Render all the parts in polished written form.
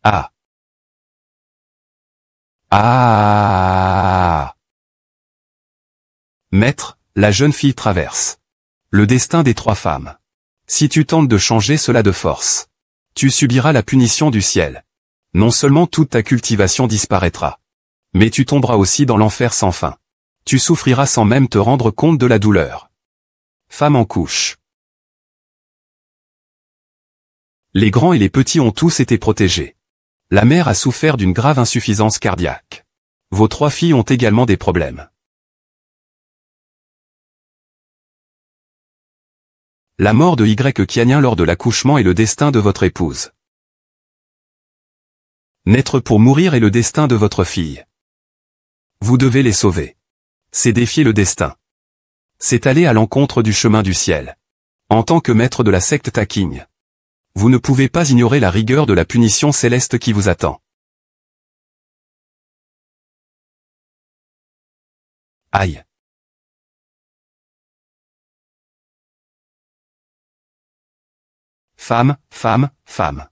Ah. Ah. Maître, la jeune fille traverse. Le destin des trois femmes. Si tu tentes de changer cela de force, tu subiras la punition du ciel. Non seulement toute ta cultivation disparaîtra, mais tu tomberas aussi dans l'enfer sans fin. Tu souffriras sans même te rendre compte de la douleur. Femme en couche. Les grands et les petits ont tous été protégés. La mère a souffert d'une grave insuffisance cardiaque. Vos trois filles ont également des problèmes. La mort de Y. Kianien lors de l'accouchement est le destin de votre épouse. Naître pour mourir est le destin de votre fille. Vous devez les sauver. C'est défier le destin. C'est aller à l'encontre du chemin du ciel. En tant que maître de la secte taquigne, vous ne pouvez pas ignorer la rigueur de la punition céleste qui vous attend. Aïe. Femme, femme, femme.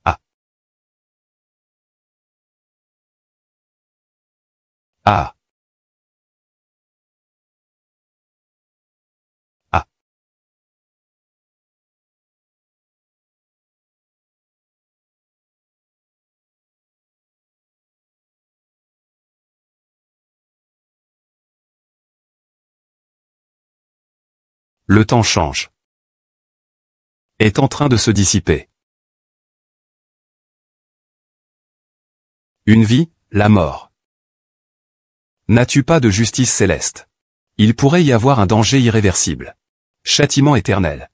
Ah. Ah. Ah. Le temps change. Est en train de se dissiper. Une vie, la mort. N'as-tu pas de justice céleste? Il pourrait y avoir un danger irréversible. Châtiment éternel.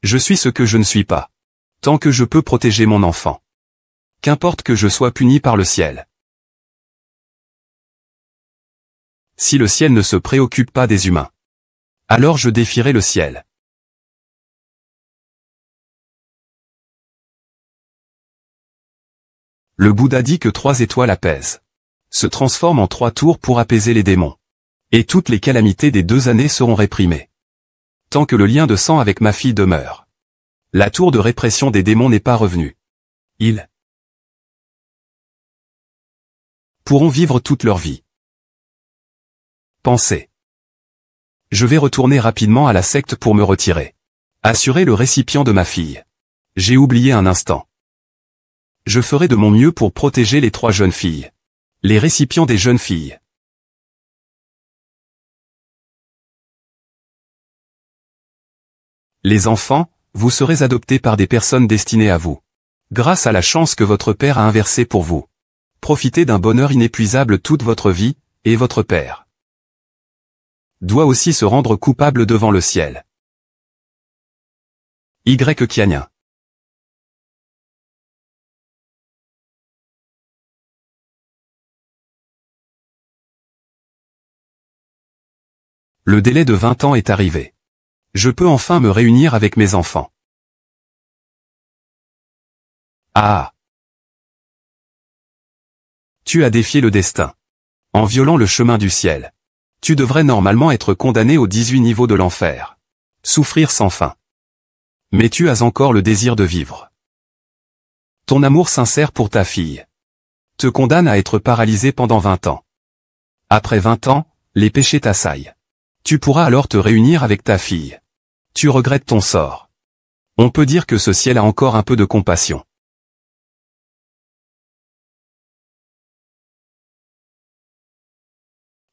Je suis ce que je ne suis pas. Tant que je peux protéger mon enfant. Qu'importe que je sois puni par le ciel. Si le ciel ne se préoccupe pas des humains, alors je défierai le ciel. Le Bouddha dit que 3 étoiles apaisent. Se transforment en 3 tours pour apaiser les démons. Et toutes les calamités des 2 années seront réprimées. Tant que le lien de sang avec ma fille demeure. La tour de répression des démons n'est pas revenue. Ils pourront vivre toute leur vie. Pensez. Je vais retourner rapidement à la secte pour me retirer. Assurer le récipient de ma fille. J'ai oublié un instant. Je ferai de mon mieux pour protéger les 3 jeunes filles. Les récipients des jeunes filles. Les enfants, vous serez adoptés par des personnes destinées à vous. Grâce à la chance que votre père a inversée pour vous. Profitez d'un bonheur inépuisable toute votre vie, et votre père doit aussi se rendre coupable devant le ciel. Y. Kianien. Le délai de 20 ans est arrivé. Je peux enfin me réunir avec mes enfants. Ah. Tu as défié le destin. En violant le chemin du ciel. Tu devrais normalement être condamné aux 18 niveaux de l'enfer. Souffrir sans fin. Mais tu as encore le désir de vivre. Ton amour sincère pour ta fille te condamne à être paralysé pendant 20 ans. Après 20 ans, les péchés t'assaillent. Tu pourras alors te réunir avec ta fille. Tu regrettes ton sort. On peut dire que ce ciel a encore un peu de compassion.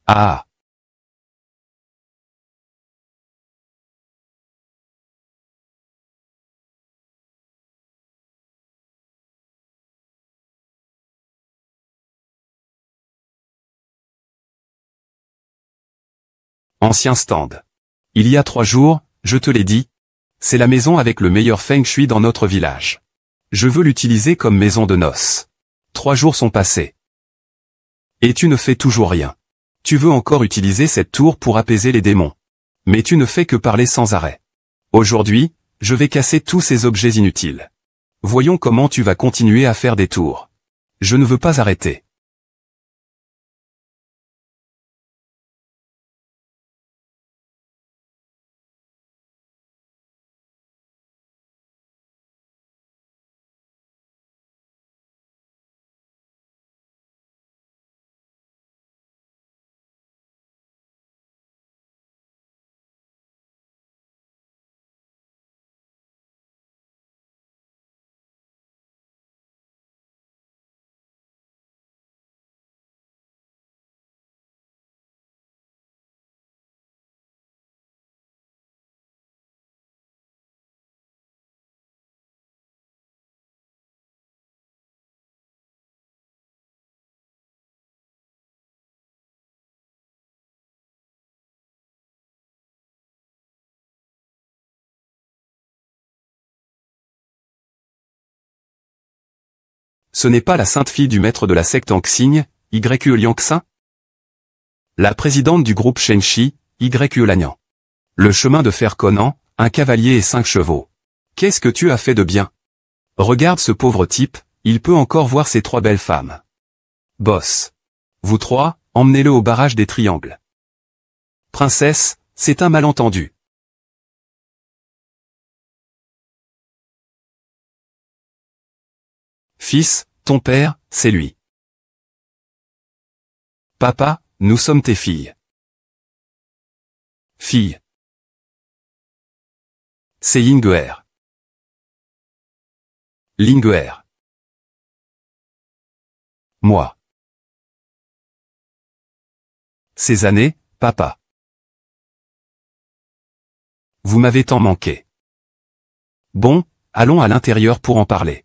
Ah. Ancien stand. Il y a 3 jours, je te l'ai dit, c'est la maison avec le meilleur feng shui dans notre village. Je veux l'utiliser comme maison de noces. 3 jours sont passés. Et tu ne fais toujours rien. Tu veux encore utiliser cette tour pour apaiser les démons. Mais tu ne fais que parler sans arrêt. Aujourd'hui, je vais casser tous ces objets inutiles. Voyons comment tu vas continuer à faire des tours. Je ne veux pas arrêter. Ce n'est pas la sainte fille du maître de la secte Anxing, Y.E. Liangxin? La présidente du groupe Shenshi, Y.E. Lanyan. Le chemin de fer Conan, un cavalier et 5 chevaux. Qu'est-ce que tu as fait de bien? Regarde ce pauvre type, il peut encore voir ces 3 belles femmes. Boss. Vous 3, emmenez-le au barrage des triangles. Princesse, c'est un malentendu. Fils, ton père, c'est lui. Papa, nous sommes tes filles. Fille. C'est Ying'er. Ling'er. Moi. Ces années, papa. Vous m'avez tant manqué. Bon, allons à l'intérieur pour en parler.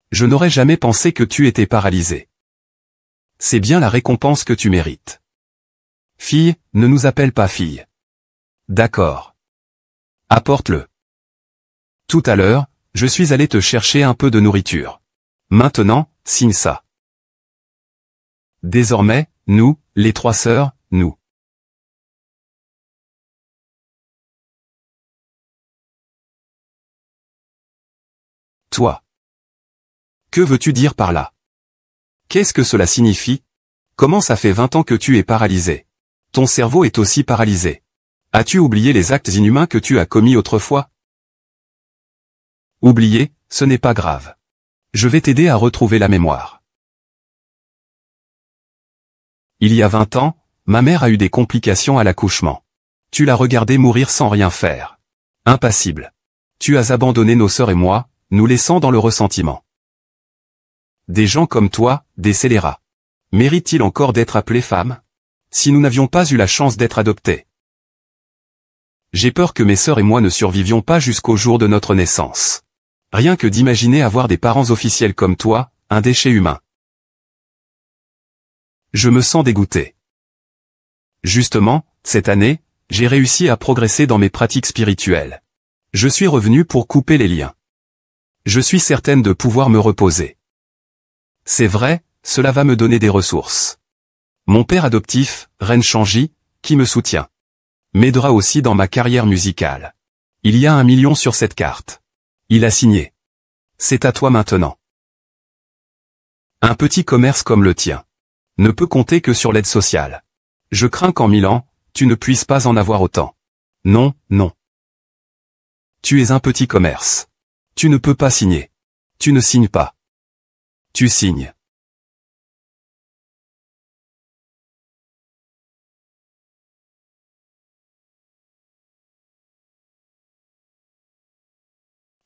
Je n'aurais jamais pensé que tu étais paralysé. C'est bien la récompense que tu mérites. Fille, ne nous appelle pas fille. D'accord. Apporte-le. Tout à l'heure, je suis allé te chercher un peu de nourriture. Maintenant, signe ça. Désormais, nous, les 3 sœurs, nous. Toi. Que veux-tu dire par là? Qu'est-ce que cela signifie? Comment ça fait 20 ans que tu es paralysé? Ton cerveau est aussi paralysé. As-tu oublié les actes inhumains que tu as commis autrefois? Oublier, ce n'est pas grave. Je vais t'aider à retrouver la mémoire. Il y a 20 ans, ma mère a eu des complications à l'accouchement. Tu l'as regardée mourir sans rien faire. Impassible. Tu as abandonné nos sœurs et moi, nous laissant dans le ressentiment. Des gens comme toi, des scélérats. Méritent-ils encore d'être appelés femmes? Si nous n'avions pas eu la chance d'être adoptés. J'ai peur que mes sœurs et moi ne survivions pas jusqu'au jour de notre naissance. Rien que d'imaginer avoir des parents officiels comme toi, un déchet humain. Je me sens dégoûté. Justement, cette année, j'ai réussi à progresser dans mes pratiques spirituelles. Je suis revenu pour couper les liens. Je suis certaine de pouvoir me reposer. C'est vrai, cela va me donner des ressources. Mon père adoptif, Ren Shanji, qui me soutient, m'aidera aussi dans ma carrière musicale. Il y a 1 million sur cette carte. Il a signé. C'est à toi maintenant. Un petit commerce comme le tien ne peut compter que sur l'aide sociale. Je crains qu'en 1000 ans, tu ne puisses pas en avoir autant. Non, non. Tu es un petit commerce. Tu ne peux pas signer. Tu ne signes pas. Tu signes.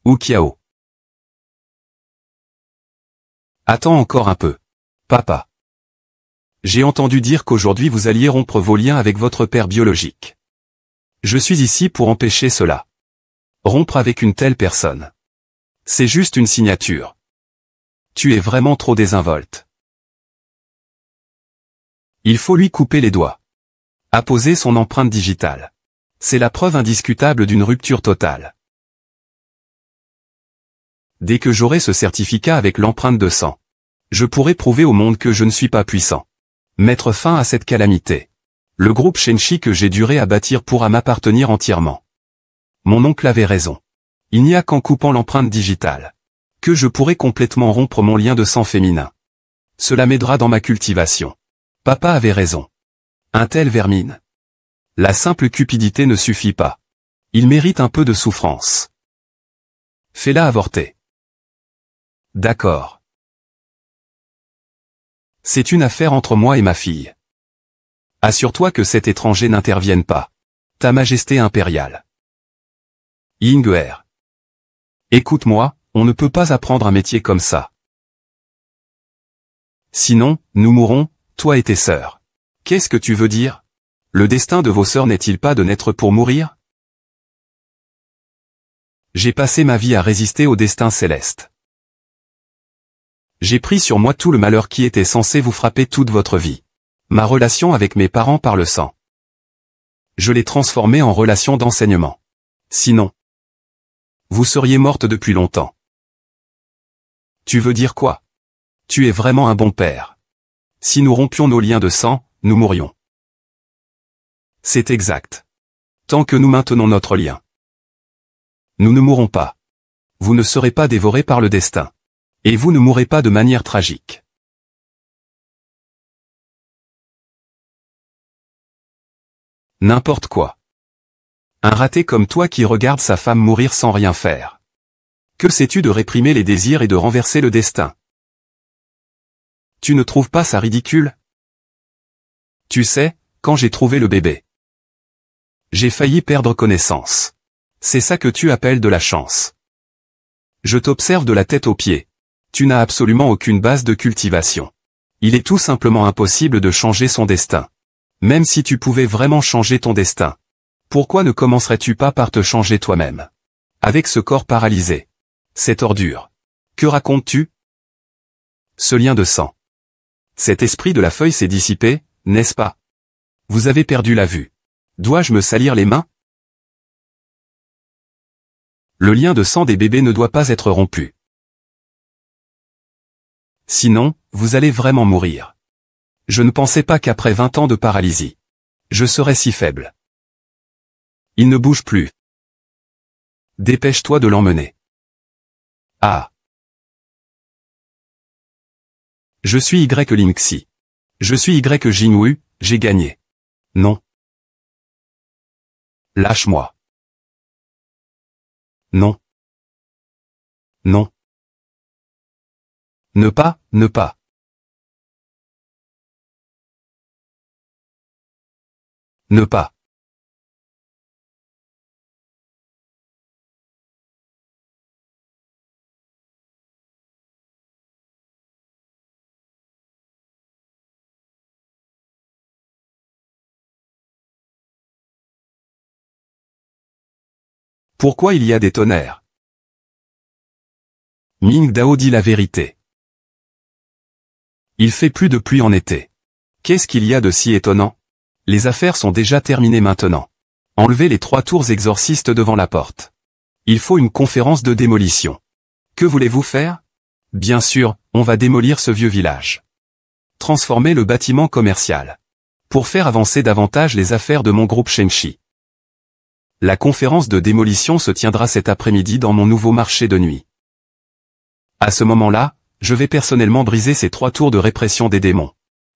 Wu Qiao. Attends encore un peu. Papa. J'ai entendu dire qu'aujourd'hui vous alliez rompre vos liens avec votre père biologique. Je suis ici pour empêcher cela. Rompre avec une telle personne. C'est juste une signature. Tu es vraiment trop désinvolte. Il faut lui couper les doigts. Apposer son empreinte digitale. C'est la preuve indiscutable d'une rupture totale. Dès que j'aurai ce certificat avec l'empreinte de sang, je pourrai prouver au monde que je ne suis pas puissant. Mettre fin à cette calamité. Le groupe Shenshi que j'ai duré à bâtir pourra m'appartenir entièrement. Mon oncle avait raison. Il n'y a qu'en coupant l'empreinte digitale que je pourrai complètement rompre mon lien de sang féminin. Cela m'aidera dans ma cultivation. Papa avait raison. Un tel vermine. La simple cupidité ne suffit pas. Il mérite un peu de souffrance. Fais-la avorter. D'accord. C'est une affaire entre moi et ma fille. Assure-toi que cet étranger n'intervienne pas. Ta Majesté impériale. Ying'er. Écoute-moi, on ne peut pas apprendre un métier comme ça. Sinon, nous mourrons, toi et tes sœurs. Qu'est-ce que tu veux dire? Le destin de vos sœurs n'est-il pas de naître pour mourir? J'ai passé ma vie à résister au destin céleste. J'ai pris sur moi tout le malheur qui était censé vous frapper toute votre vie. Ma relation avec mes parents par le sang. Je l'ai transformée en relation d'enseignement. Sinon, vous seriez morte depuis longtemps. Tu veux dire quoi? Tu es vraiment un bon père. Si nous rompions nos liens de sang, nous mourrions. C'est exact. Tant que nous maintenons notre lien, nous ne mourrons pas. Vous ne serez pas dévorés par le destin. Et vous ne mourrez pas de manière tragique. N'importe quoi. Un raté comme toi qui regarde sa femme mourir sans rien faire. Que sais-tu de réprimer les désirs et de renverser le destin? Tu ne trouves pas ça ridicule? Tu sais, quand j'ai trouvé le bébé, j'ai failli perdre connaissance. C'est ça que tu appelles de la chance. Je t'observe de la tête aux pieds. Tu n'as absolument aucune base de cultivation. Il est tout simplement impossible de changer son destin. Même si tu pouvais vraiment changer ton destin, pourquoi ne commencerais-tu pas par te changer toi-même? Avec ce corps paralysé. Cette ordure. Que racontes-tu? Ce lien de sang. Cet esprit de la feuille s'est dissipé, n'est-ce pas? Vous avez perdu la vue. Dois-je me salir les mains? Le lien de sang des bébés ne doit pas être rompu. Sinon, vous allez vraiment mourir. Je ne pensais pas qu'après 20 ans de paralysie, je serais si faible. Il ne bouge plus. Dépêche-toi de l'emmener. Ah. Je suis Y Lingxi. Je suis Y Jingwu, j'ai gagné. Non. Lâche-moi. Non. Non. Ne pas. Ne pas. Pourquoi il y a des tonnerres? Ming Dao dit la vérité. Il fait plus de pluie en été. Qu'est-ce qu'il y a de si étonnant? Les affaires sont déjà terminées maintenant. Enlevez les 3 tours exorcistes devant la porte. Il faut une conférence de démolition. Que voulez-vous faire? Bien sûr, on va démolir ce vieux village. Transformer le bâtiment commercial. Pour faire avancer davantage les affaires de mon groupe Shengshi. La conférence de démolition se tiendra cet après-midi dans mon nouveau marché de nuit. À ce moment-là, je vais personnellement briser ces 3 tours de répression des démons.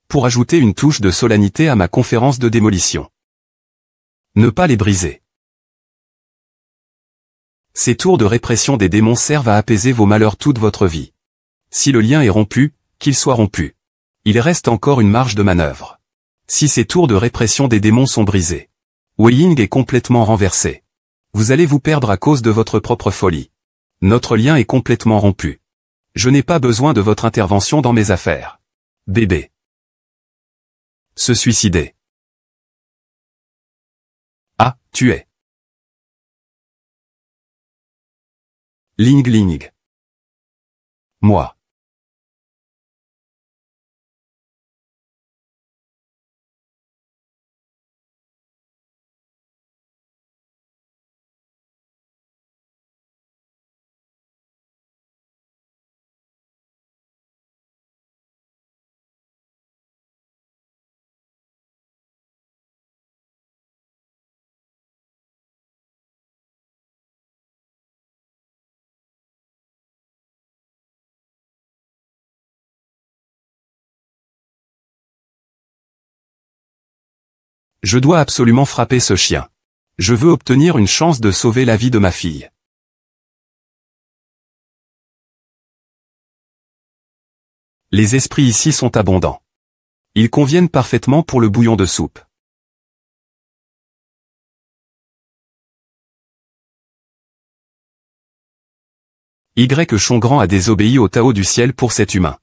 Pour ajouter une touche de solennité à ma conférence de démolition. Ne pas les briser. Ces tours de répression des démons servent à apaiser vos malheurs toute votre vie. Si le lien est rompu, qu'il soit rompu. Il reste encore une marge de manœuvre. Si ces tours de répression des démons sont brisés, Wei Ying est complètement renversé. Vous allez vous perdre à cause de votre propre folie. Notre lien est complètement rompu. Je n'ai pas besoin de votre intervention dans mes affaires. Bébé. Se suicider. Ah, tu es. Ling. Moi. Je dois absolument frapper ce chien. Je veux obtenir une chance de sauver la vie de ma fille. Les esprits ici sont abondants. Ils conviennent parfaitement pour le bouillon de soupe. Y Chongrand a désobéi au Tao du ciel pour cet humain.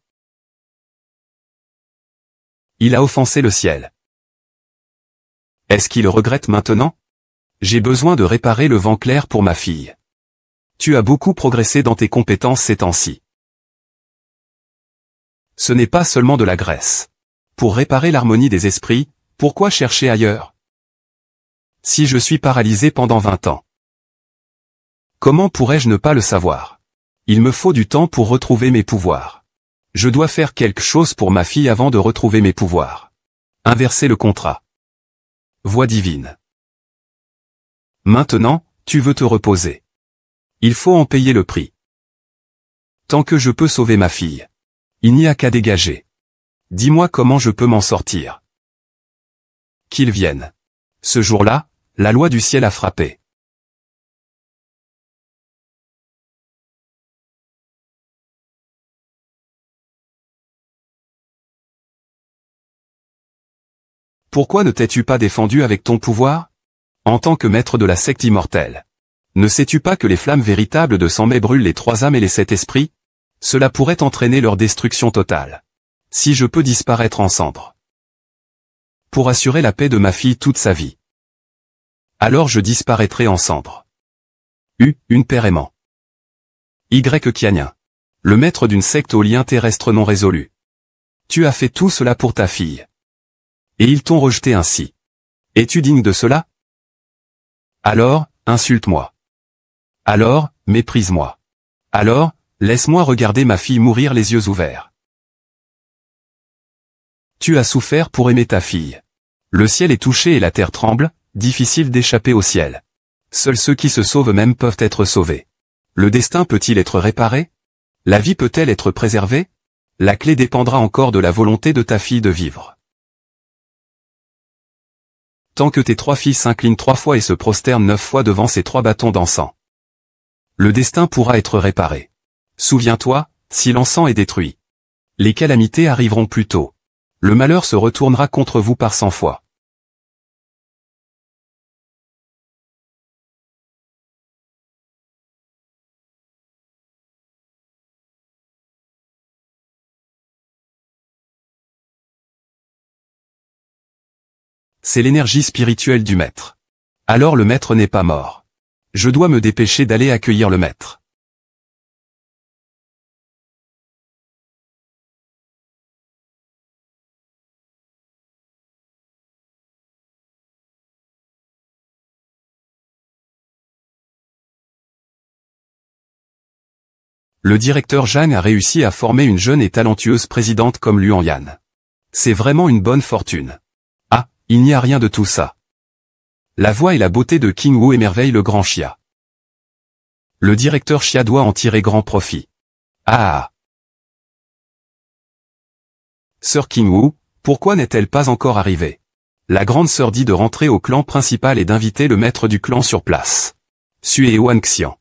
Il a offensé le ciel. Est-ce qu'il regrette maintenant? J'ai besoin de réparer le vent clair pour ma fille. Tu as beaucoup progressé dans tes compétences ces temps-ci. Ce n'est pas seulement de la graisse. pour réparer l'harmonie des esprits, pourquoi chercher ailleurs? Si je suis paralysé pendant 20 ans, comment pourrais-je ne pas le savoir? Il me faut du temps pour retrouver mes pouvoirs. Je dois faire quelque chose pour ma fille avant de retrouver mes pouvoirs. Inverser le contrat. Voix divine. Maintenant, tu veux te reposer. Il faut en payer le prix. Tant que je peux sauver ma fille, il n'y a qu'à dégager. Dis-moi comment je peux m'en sortir. Qu'il vienne. Ce jour-là, la loi du ciel a frappé. Pourquoi ne t'es-tu pas défendu avec ton pouvoir? En tant que maître de la secte immortelle. Ne sais-tu pas que les flammes véritables de sang mai brûlent les 3 âmes et les 7 esprits? Cela pourrait entraîner leur destruction totale. Si je peux disparaître en cendres. Pour assurer la paix de ma fille toute sa vie. Alors je disparaîtrai en cendres. Une père aimant. Y. Kianien. Le maître d'une secte aux liens terrestres non résolus. Tu as fait tout cela pour ta fille. Et ils t'ont rejeté ainsi. Es-tu digne de cela? Alors, insulte-moi. Alors, méprise-moi. Alors, laisse-moi regarder ma fille mourir les yeux ouverts. Tu as souffert pour aimer ta fille. Le ciel est touché et la terre tremble, difficile d'échapper au ciel. Seuls ceux qui se sauvent eux-mêmes peuvent être sauvés. Le destin peut-il être réparé? La vie peut-elle être préservée? La clé dépendra encore de la volonté de ta fille de vivre. Tant que tes 3 filles s'inclinent 3 fois et se prosternent 9 fois devant ces 3 bâtons d'encens, le destin pourra être réparé. Souviens-toi, si l'encens est détruit, les calamités arriveront plus tôt. Le malheur se retournera contre vous par 100 fois. C'est l'énergie spirituelle du maître. Alors le maître n'est pas mort. Je dois me dépêcher d'aller accueillir le maître. Le directeur Zhang a réussi à former une jeune et talentueuse présidente comme Luan Yan. C'est vraiment une bonne fortune. Ah, il n'y a rien de tout ça. La voix et la beauté de King Wu émerveillent le grand Xia. Le directeur Xia doit en tirer grand profit. Ah. Sœur King Wu, pourquoi n'est-elle pas encore arrivée? La grande sœur dit de rentrer au clan principal et d'inviter le maître du clan sur place. Sue Wan Xian.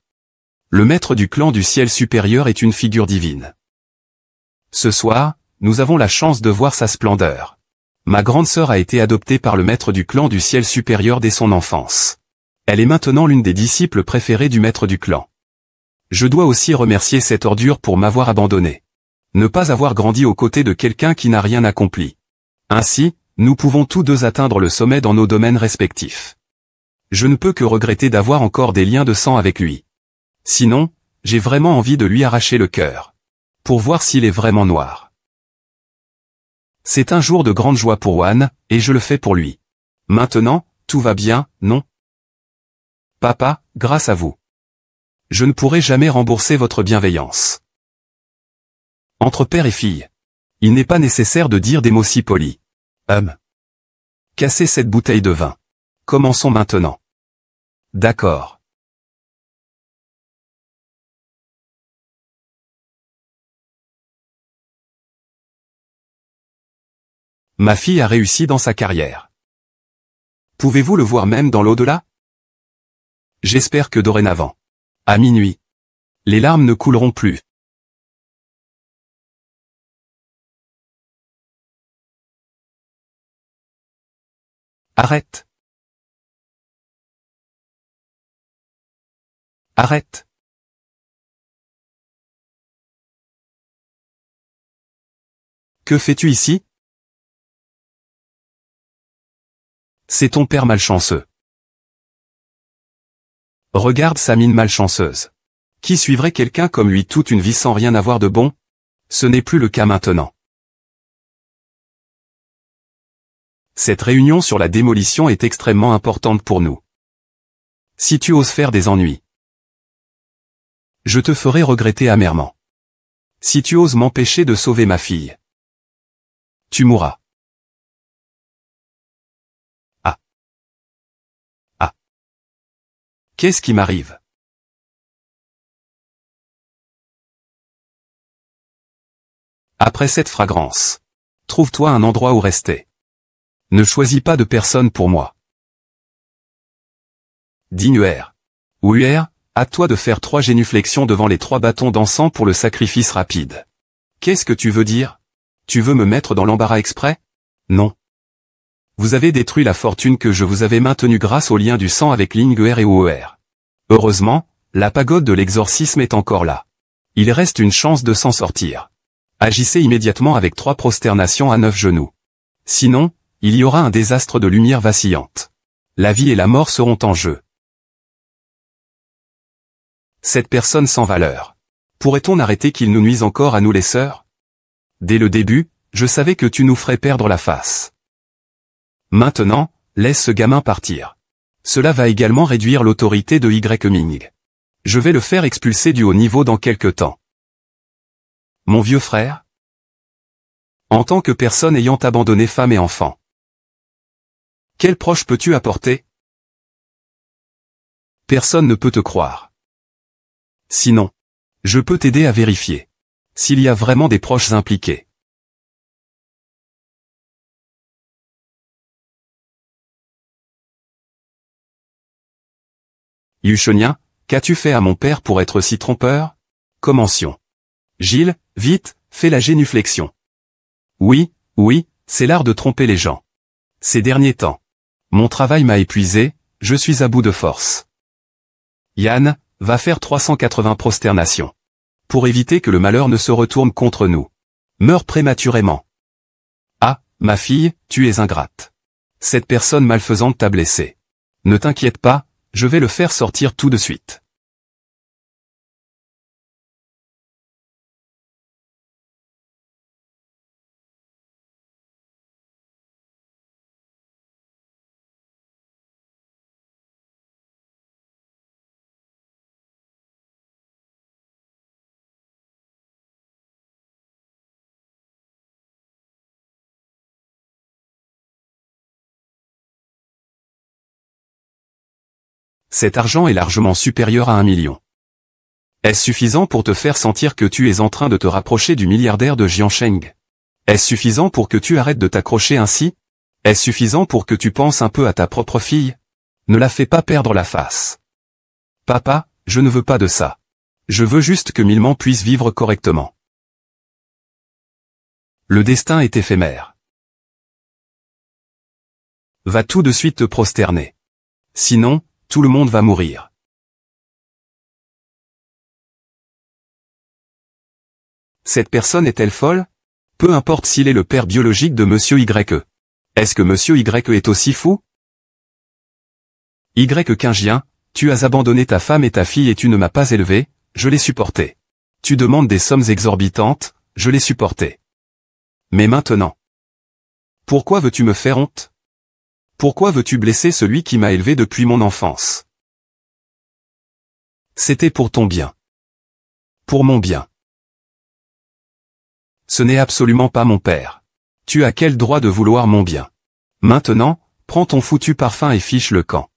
Le maître du clan du ciel supérieur est une figure divine. Ce soir, nous avons la chance de voir sa splendeur. Ma grande sœur a été adoptée par le maître du clan du ciel supérieur dès son enfance. Elle est maintenant l'une des disciples préférées du maître du clan. Je dois aussi remercier cette ordure pour m'avoir abandonné. Ne pas avoir grandi aux côtés de quelqu'un qui n'a rien accompli. Ainsi, nous pouvons tous deux atteindre le sommet dans nos domaines respectifs. Je ne peux que regretter d'avoir encore des liens de sang avec lui. Sinon, j'ai vraiment envie de lui arracher le cœur. Pour voir s'il est vraiment noir. C'est un jour de grande joie pour Wan, et je le fais pour lui. Maintenant, tout va bien, non? Papa, grâce à vous. Je ne pourrai jamais rembourser votre bienveillance. Entre père et fille. Il n'est pas nécessaire de dire des mots si polis. Cassez cette bouteille de vin. Commençons maintenant. D'accord. Ma fille a réussi dans sa carrière. Pouvez-vous le voir même dans l'au-delà? J'espère que dorénavant, à minuit, les larmes ne couleront plus. Arrête. Arrête. Que fais-tu ici? C'est ton père malchanceux. Regarde sa mine malchanceuse. Qui suivrait quelqu'un comme lui toute une vie sans rien avoir de bon? Ce n'est plus le cas maintenant. Cette réunion sur la démolition est extrêmement importante pour nous. Si tu oses faire des ennuis, je te ferai regretter amèrement. Si tu oses m'empêcher de sauver ma fille, tu mourras. Ah. Ah. Qu'est-ce qui m'arrive? Après cette fragrance, trouve-toi un endroit où rester. Ne choisis pas de personne pour moi. Digne UR. Ou UR, à toi de faire 3 génuflexions devant les 3 bâtons d'encens pour le sacrifice rapide. Qu'est-ce que tu veux dire? Tu veux me mettre dans l'embarras exprès? Non. Vous avez détruit la fortune que je vous avais maintenue grâce au lien du sang avec Linguer et OER. Heureusement, la pagode de l'exorcisme est encore là. Il reste une chance de s'en sortir. Agissez immédiatement avec 3 prosternations à 9 genoux. Sinon, il y aura un désastre de lumière vacillante. La vie et la mort seront en jeu. Cette personne sans valeur. Pourrait-on arrêter qu'il nous nuise encore à nous les sœurs? Dès le début, je savais que tu nous ferais perdre la face. Maintenant, laisse ce gamin partir. Cela va également réduire l'autorité de Y-Ming. Je vais le faire expulser du haut niveau dans quelque temps. Mon vieux frère? En tant que personne ayant abandonné femme et enfant, quel proche peux-tu apporter? Personne ne peut te croire. Sinon, je peux t'aider à vérifier s'il y a vraiment des proches impliqués. Yuchenien, qu'as-tu fait à mon père pour être si trompeur? Commencions. Gilles, vite, fais la génuflexion. Oui, c'est l'art de tromper les gens. Ces derniers temps, mon travail m'a épuisé, je suis à bout de force. Yann, va faire 380 prosternations. Pour éviter que le malheur ne se retourne contre nous. Meurs prématurément. Ah, ma fille, tu es ingrate. Cette personne malfaisante t'a blessé. Ne t'inquiète pas, je vais le faire sortir tout de suite. Cet argent est largement supérieur à 1 million. Est-ce suffisant pour te faire sentir que tu es en train de te rapprocher du milliardaire de Jiansheng? Est-ce suffisant pour que tu arrêtes de t'accrocher ainsi? Est-ce suffisant pour que tu penses un peu à ta propre fille? Ne la fais pas perdre la face. Papa, je ne veux pas de ça. Je veux juste que Milman puisse vivre correctement. Le destin est éphémère. Va tout de suite te prosterner. Sinon, tout le monde va mourir. Cette personne est-elle folle? Peu importe s'il est le père biologique de Monsieur Y. Est-ce que Monsieur Y est aussi fou? Y-Quingien, tu as abandonné ta femme et ta fille et tu ne m'as pas élevé, je les supportais. Tu demandes des sommes exorbitantes, je les supportais. Mais maintenant, pourquoi veux-tu me faire honte? Pourquoi veux-tu blesser celui qui m'a élevé depuis mon enfance? C'était pour ton bien. Pour mon bien. Ce n'est absolument pas mon père. Tu as quel droit de vouloir mon bien? Maintenant, prends ton foutu parfum et fiche le camp.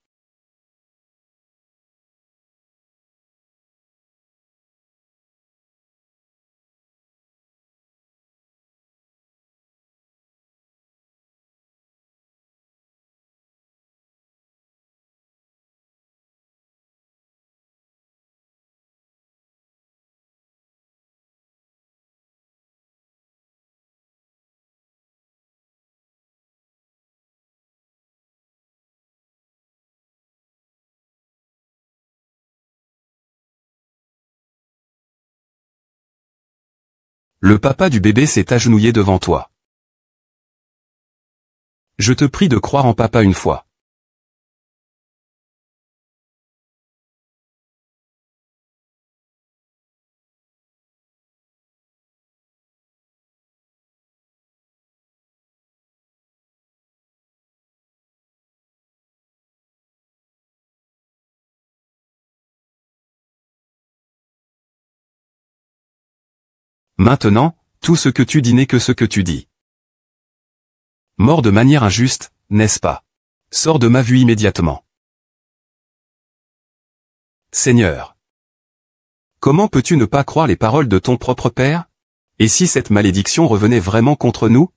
Le papa du bébé s'est agenouillé devant toi. Je te prie de croire en papa une fois. Maintenant, tout ce que tu dis n'est que ce que tu dis. Mort de manière injuste, n'est-ce pas? Sors de ma vue immédiatement. Seigneur. Comment peux-tu ne pas croire les paroles de ton propre père? Et si cette malédiction revenait vraiment contre nous?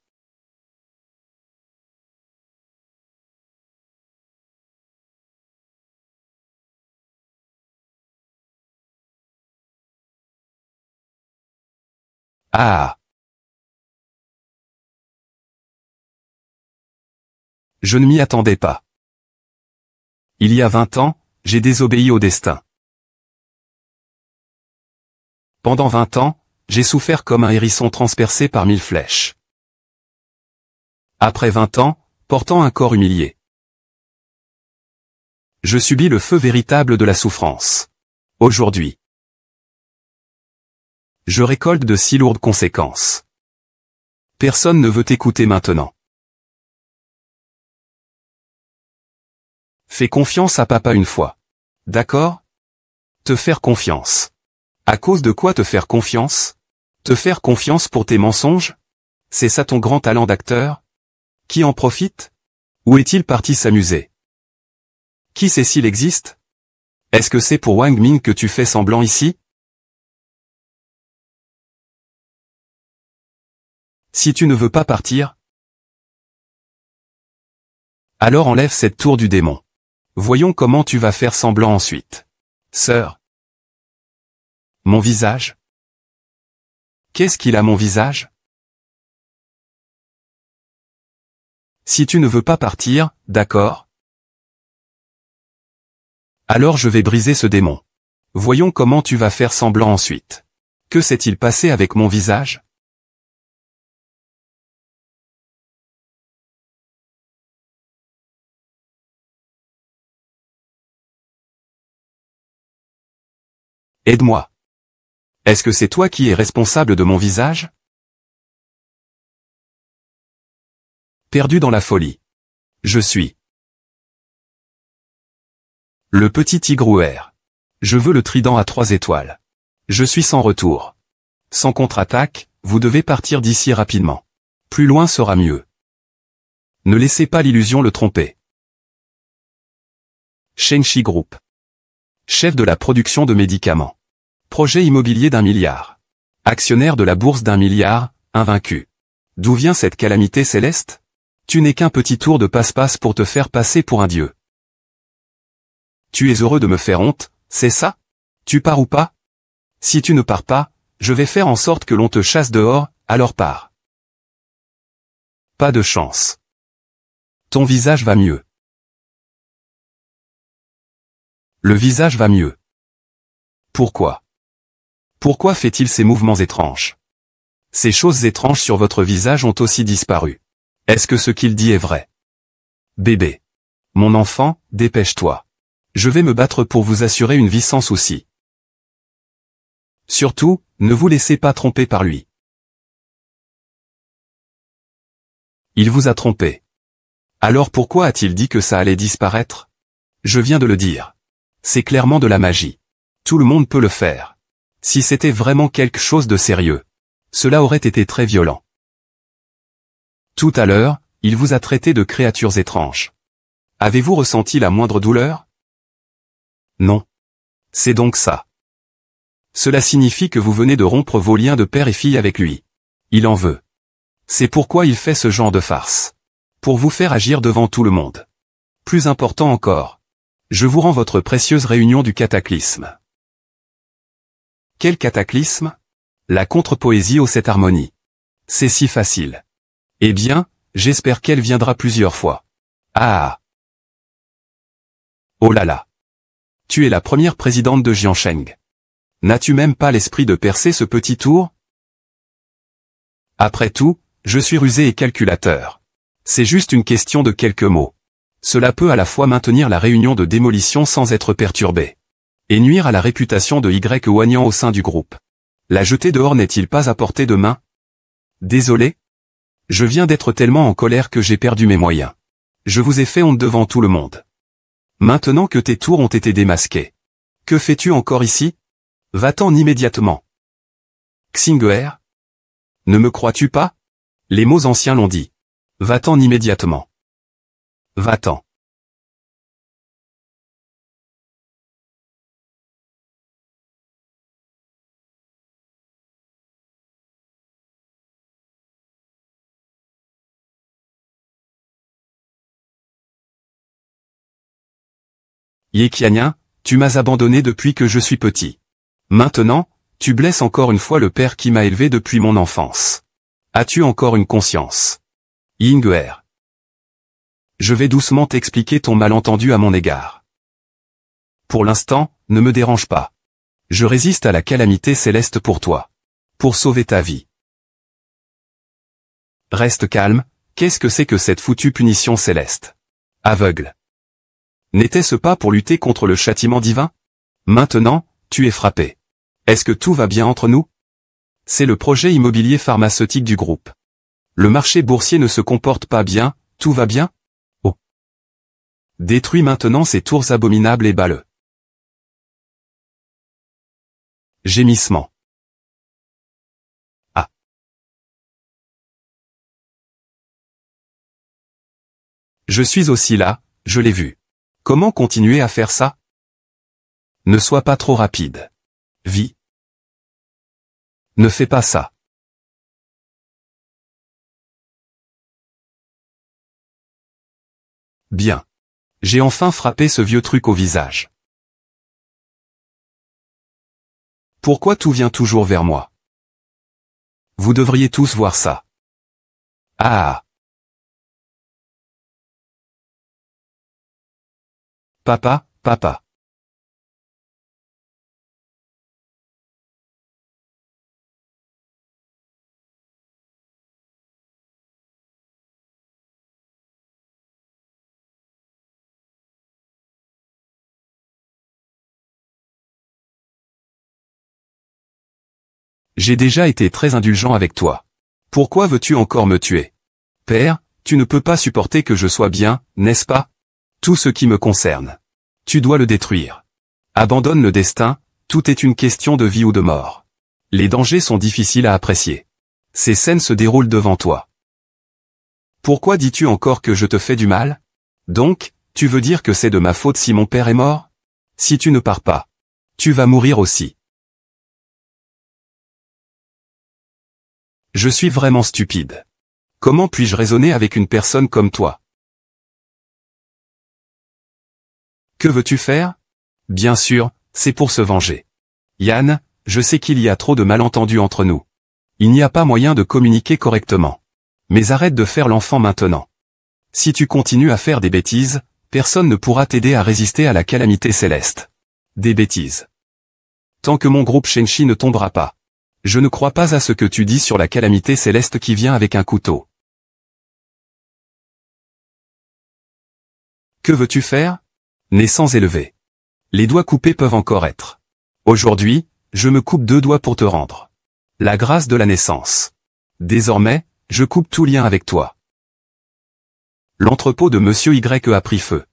Ah! Je ne m'y attendais pas. Il y a 20 ans, j'ai désobéi au destin. Pendant 20 ans, j'ai souffert comme un hérisson transpercé par 1000 flèches. Après 20 ans, portant un corps humilié. Je subis le feu véritable de la souffrance. Aujourd'hui. Je récolte de si lourdes conséquences. Personne ne veut t'écouter maintenant. Fais confiance à papa une fois. D'accord? Te faire confiance. À cause de quoi te faire confiance? Te faire confiance pour tes mensonges? C'est ça ton grand talent d'acteur? Qui en profite? Où est-il parti s'amuser? Qui sait s'il existe? Est-ce que c'est pour Wang Ming que tu fais semblant ici? Si tu ne veux pas partir, alors enlève cette tour du démon. Voyons comment tu vas faire semblant ensuite. Sœur. Mon visage? Qu'est-ce qu'il a mon visage? Si tu ne veux pas partir, d'accord? Alors je vais briser ce démon. Voyons comment tu vas faire semblant ensuite. Que s'est-il passé avec mon visage? Aide-moi. Est-ce que c'est toi qui es responsable de mon visage? Perdu dans la folie. Je suis le petit tigre. Je veux le trident à 3 étoiles. Je suis sans retour. Sans contre-attaque, vous devez partir d'ici rapidement. Plus loin sera mieux. Ne laissez pas l'illusion le tromper. Shengxi Group. Chef de la production de médicaments. Projet immobilier d'1 milliard. Actionnaire de la bourse d'1 milliard, invaincu. D'où vient cette calamité céleste? Tu n'es qu'un petit tour de passe-passe pour te faire passer pour un dieu. Tu es heureux de me faire honte, c'est ça? Tu pars ou pas? Si tu ne pars pas, je vais faire en sorte que l'on te chasse dehors, alors pars. Pas de chance. Ton visage va mieux. Le visage va mieux. Pourquoi? Pourquoi fait-il ces mouvements étranges? Ces choses étranges sur votre visage ont aussi disparu. Est-ce que ce qu'il dit est vrai? Bébé. Mon enfant, dépêche-toi. Je vais me battre pour vous assurer une vie sans souci. Surtout, ne vous laissez pas tromper par lui. Il vous a trompé. Alors pourquoi a-t-il dit que ça allait disparaître? Je viens de le dire. C'est clairement de la magie. Tout le monde peut le faire. Si c'était vraiment quelque chose de sérieux, cela aurait été très violent. Tout à l'heure, il vous a traité de créatures étranges. Avez-vous ressenti la moindre douleur? Non. C'est donc ça. Cela signifie que vous venez de rompre vos liens de père et fille avec lui. Il en veut. C'est pourquoi il fait ce genre de farce. Pour vous faire agir devant tout le monde. Plus important encore. Je vous rends votre précieuse réunion du cataclysme. Quel cataclysme? La contre-poésie aux 7 harmonies. C'est si facile. Eh bien, j'espère qu'elle viendra plusieurs fois. Ah! Oh là là! Tu es la première présidente de Jiansheng. N'as-tu même pas l'esprit de percer ce petit tour? Après tout, je suis rusé et calculateur. C'est juste une question de quelques mots. Cela peut à la fois maintenir la réunion de démolition sans être perturbé. Et nuire à la réputation de Y Oignan au sein du groupe. La jeter dehors n'est-il pas à portée de main? Désolé? Je viens d'être tellement en colère que j'ai perdu mes moyens. Je vous ai fait honte devant tout le monde. Maintenant que tes tours ont été démasqués. Que fais-tu encore ici? Va-t'en immédiatement. Xing'er, Ne me crois-tu pas? Les mots anciens l'ont dit. Va-t'en immédiatement. Va-t'en. Yekianien, tu m'as abandonné depuis que je suis petit. Maintenant, tu blesses encore une fois le père qui m'a élevé depuis mon enfance. As-tu encore une conscience? Ying'er. Je vais doucement t'expliquer ton malentendu à mon égard. Pour l'instant, ne me dérange pas. Je résiste à la calamité céleste pour toi. Pour sauver ta vie. Reste calme, qu'est-ce que c'est que cette foutue punition céleste? Aveugle. N'était-ce pas pour lutter contre le châtiment divin? Maintenant, tu es frappé. Est-ce que tout va bien entre nous? C'est le projet immobilier pharmaceutique du groupe. Le marché boursier ne se comporte pas bien, tout va bien? Oh. Détruis maintenant ces tours abominables et bats-le. Gémissement. Ah. Je suis aussi là, je l'ai vu. Comment continuer à faire ça? Ne sois pas trop rapide. Vis. Ne fais pas ça. Bien. J'ai enfin frappé ce vieux truc au visage. Pourquoi tout vient toujours vers moi? Vous devriez tous voir ça. Ah. Papa, papa. J'ai déjà été très indulgent avec toi. Pourquoi veux-tu encore me tuer? Père, tu ne peux pas supporter que je sois bien, n'est-ce pas? Tout ce qui me concerne. Tu dois le détruire. Abandonne le destin, tout est une question de vie ou de mort. Les dangers sont difficiles à apprécier. Ces scènes se déroulent devant toi. Pourquoi dis-tu encore que je te fais du mal? Donc, tu veux dire que c'est de ma faute si mon père est mort? Si tu ne pars pas, tu vas mourir aussi. Je suis vraiment stupide. Comment puis-je raisonner avec une personne comme toi? Que veux-tu faire? Bien sûr, c'est pour se venger. Yann, je sais qu'il y a trop de malentendus entre nous. Il n'y a pas moyen de communiquer correctement. Mais arrête de faire l'enfant maintenant. Si tu continues à faire des bêtises, personne ne pourra t'aider à résister à la calamité céleste. Des bêtises. Tant que mon groupe Shenshi ne tombera pas. Je ne crois pas à ce que tu dis sur la calamité céleste qui vient avec un couteau. Que veux-tu faire? Naissance élevée. Les doigts coupés peuvent encore être. Aujourd'hui, je me coupe 2 doigts pour te rendre la grâce de la naissance. Désormais, je coupe tout lien avec toi. L'entrepôt de Monsieur Y a pris feu.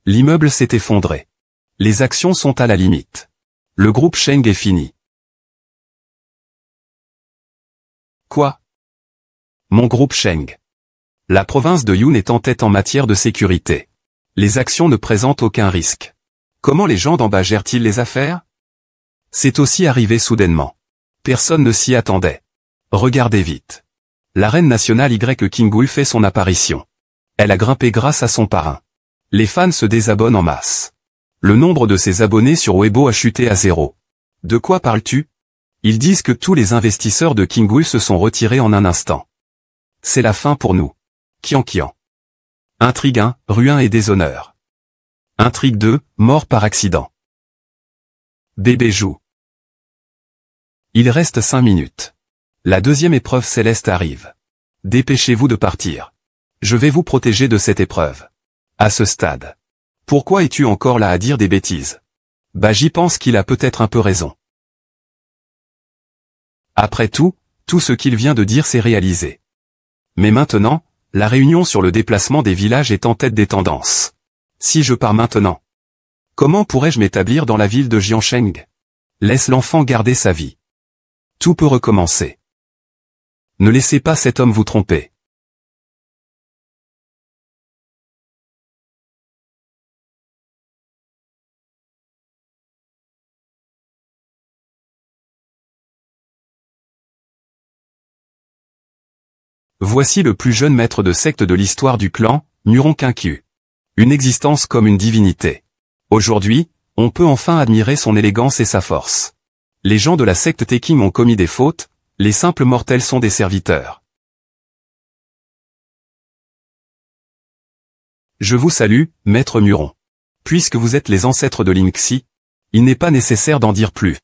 L'immeuble s'est effondré. Les actions sont à la limite. Le groupe Sheng est fini. Quoi? Mon groupe Sheng. La province de Yun est en tête en matière de sécurité. Les actions ne présentent aucun risque. Comment les gens d'en bas gèrent-ils les affaires? C'est aussi arrivé soudainement. Personne ne s'y attendait. Regardez vite. La reine nationale Y Qingui fait son apparition. Elle a grimpé grâce à son parrain. Les fans se désabonnent en masse. Le nombre de ses abonnés sur Weibo a chuté à 0. De quoi parles-tu? Ils disent que tous les investisseurs de Qingui se sont retirés en un instant. C'est la fin pour nous. Qian. Intrigue 1, ruin et déshonneur. Intrigue 2, mort par accident. Bébé joue. Il reste 5 minutes. La deuxième épreuve céleste arrive. Dépêchez-vous de partir. Je vais vous protéger de cette épreuve. À ce stade. Pourquoi es-tu encore là à dire des bêtises? Bah j'y pense qu'il a peut-être un peu raison. Après tout ce qu'il vient de dire s'est réalisé. Mais maintenant, la réunion sur le déplacement des villages est en tête des tendances. Si je pars maintenant, comment pourrais-je m'établir dans la ville de Jiansheng? Laisse l'enfant garder sa vie. Tout peut recommencer. Ne laissez pas cet homme vous tromper. Voici le plus jeune maître de secte de l'histoire du clan, Muron Kinqiu. Une existence comme une divinité. Aujourd'hui, on peut enfin admirer son élégance et sa force. Les gens de la secte Taking ont commis des fautes, les simples mortels sont des serviteurs. Je vous salue, maître Muron. Puisque vous êtes les ancêtres de Lingxi, il n'est pas nécessaire d'en dire plus.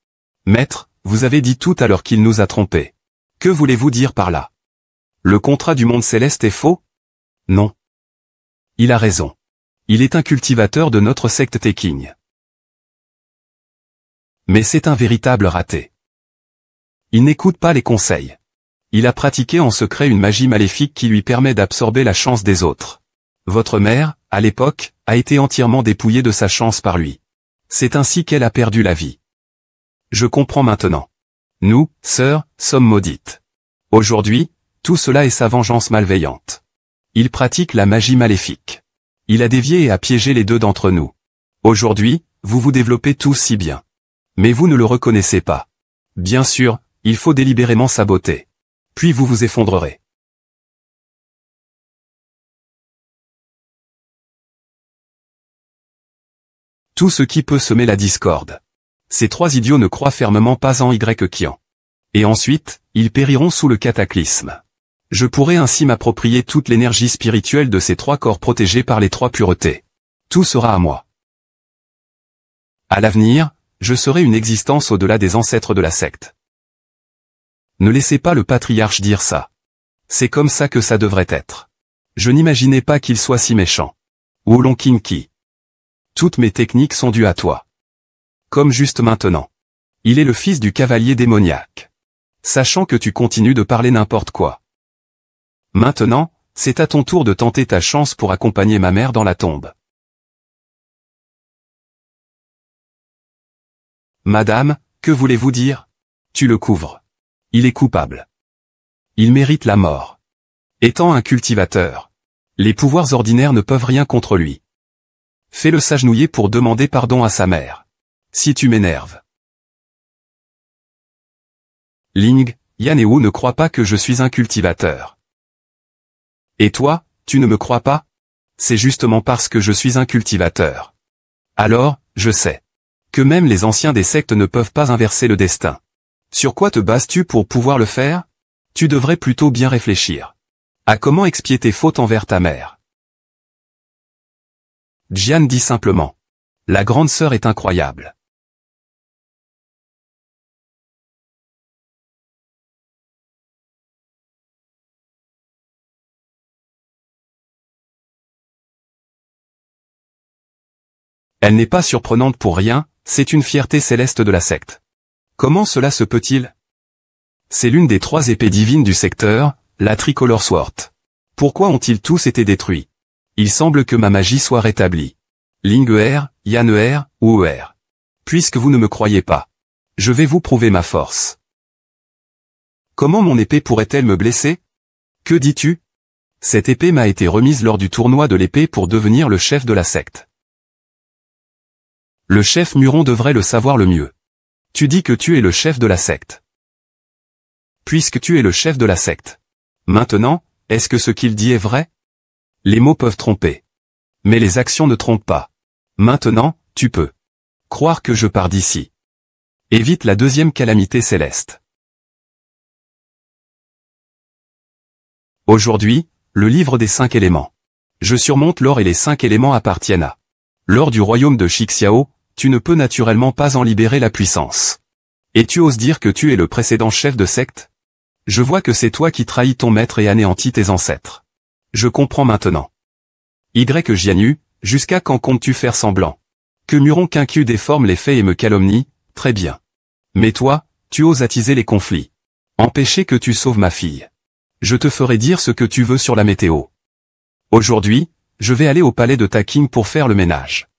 Maître, vous avez dit tout à l'heure qu'il nous a trompés. Que voulez-vous dire par là? Le contrat du monde céleste est faux? Non. Il a raison. Il est un cultivateur de notre secte Taking. Mais c'est un véritable raté. Il n'écoute pas les conseils. Il a pratiqué en secret une magie maléfique qui lui permet d'absorber la chance des autres. Votre mère, à l'époque, a été entièrement dépouillée de sa chance par lui. C'est ainsi qu'elle a perdu la vie. Je comprends maintenant. Nous, sœurs, sommes maudites. Aujourd'hui, tout cela est sa vengeance malveillante. Il pratique la magie maléfique. Il a dévié et a piégé les deux d'entre nous. Aujourd'hui, vous vous développez tous si bien. Mais vous ne le reconnaissez pas. Bien sûr, il faut délibérément saboter. Puis vous vous effondrerez. Tout ce qui peut semer la discorde. Ces trois idiots ne croient fermement pas en Y-Kian. Et ensuite, ils périront sous le cataclysme. Je pourrai ainsi m'approprier toute l'énergie spirituelle de ces trois corps protégés par les trois puretés. Tout sera à moi. À l'avenir, je serai une existence au-delà des ancêtres de la secte. Ne laissez pas le patriarche dire ça. C'est comme ça que ça devrait être. Je n'imaginais pas qu'il soit si méchant. Wulong Kinqi. Toutes mes techniques sont dues à toi. Comme juste maintenant. Il est le fils du cavalier démoniaque. Sachant que tu continues de parler n'importe quoi. Maintenant, c'est à ton tour de tenter ta chance pour accompagner ma mère dans la tombe. Madame, que voulez-vous dire? Tu le couvres. Il est coupable. Il mérite la mort. Étant un cultivateur, les pouvoirs ordinaires ne peuvent rien contre lui. Fais-le s'agenouiller pour demander pardon à sa mère. Si tu m'énerves. Ling, Yan et Wu ne croient pas que je suis un cultivateur. Et toi, tu ne me crois pas? C'est justement parce que je suis un cultivateur. Alors, je sais. Que même les anciens des sectes ne peuvent pas inverser le destin. Sur quoi te bases-tu pour pouvoir le faire? Tu devrais plutôt bien réfléchir. À comment expier tes fautes envers ta mère. Jian dit simplement. La grande sœur est incroyable. Elle n'est pas surprenante pour rien, c'est une fierté céleste de la secte. Comment cela se peut-il? C'est l'une des trois épées divines du secteur, la Tricolor Sword. Pourquoi ont-ils tous été détruits? Il semble que ma magie soit rétablie. Ling Er, Yan Er, Wu Er. Puisque vous ne me croyez pas, je vais vous prouver ma force. Comment mon épée pourrait-elle me blesser? Que dis-tu? Cette épée m'a été remise lors du tournoi de l'épée pour devenir le chef de la secte. Le chef Muron devrait le savoir le mieux. Tu dis que tu es le chef de la secte. Puisque tu es le chef de la secte. Maintenant, est-ce que ce qu'il dit est vrai? Les mots peuvent tromper. Mais les actions ne trompent pas. Maintenant, tu peux croire que je pars d'ici. Évite la deuxième calamité céleste. Aujourd'hui, le livre des 5 éléments. Je surmonte l'or et les 5 éléments appartiennent à l'or du royaume de Shixiao. Tu ne peux naturellement pas en libérer la puissance. Et tu oses dire que tu es le précédent chef de secte? Je vois que c'est toi qui trahis ton maître et anéantis tes ancêtres. Je comprends maintenant. Jianu, jusqu'à quand comptes-tu faire semblant? Que Muron Kinqiu déforme les faits et me calomnie, très bien. Mais toi, tu oses attiser les conflits. Empêcher que tu sauves ma fille. Je te ferai dire ce que tu veux sur la météo. Aujourd'hui, je vais aller au palais de Taking pour faire le ménage.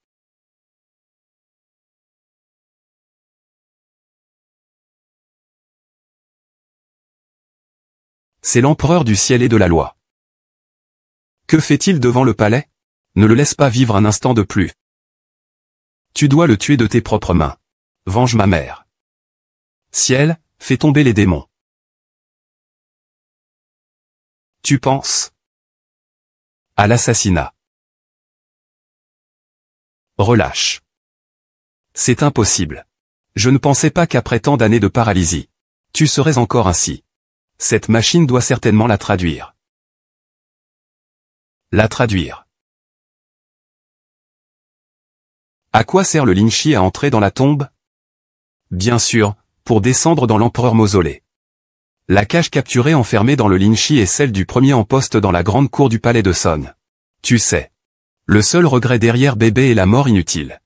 C'est l'empereur du ciel et de la loi. Que fait-il devant le palais? Ne le laisse pas vivre un instant de plus. Tu dois le tuer de tes propres mains. Venge ma mère. Ciel, fais tomber les démons. Tu penses à l'assassinat. Relâche. C'est impossible. Je ne pensais pas qu'après tant d'années de paralysie, tu serais encore ainsi. Cette machine doit certainement la traduire. La traduire. À quoi sert le Lin-Chi à entrer dans la tombe? Bien sûr, pour descendre dans l'empereur mausolée. La cage capturée enfermée dans le Lin-Chi est celle du premier en poste dans la grande cour du palais de Son. Tu sais. Le seul regret derrière bébé est la mort inutile.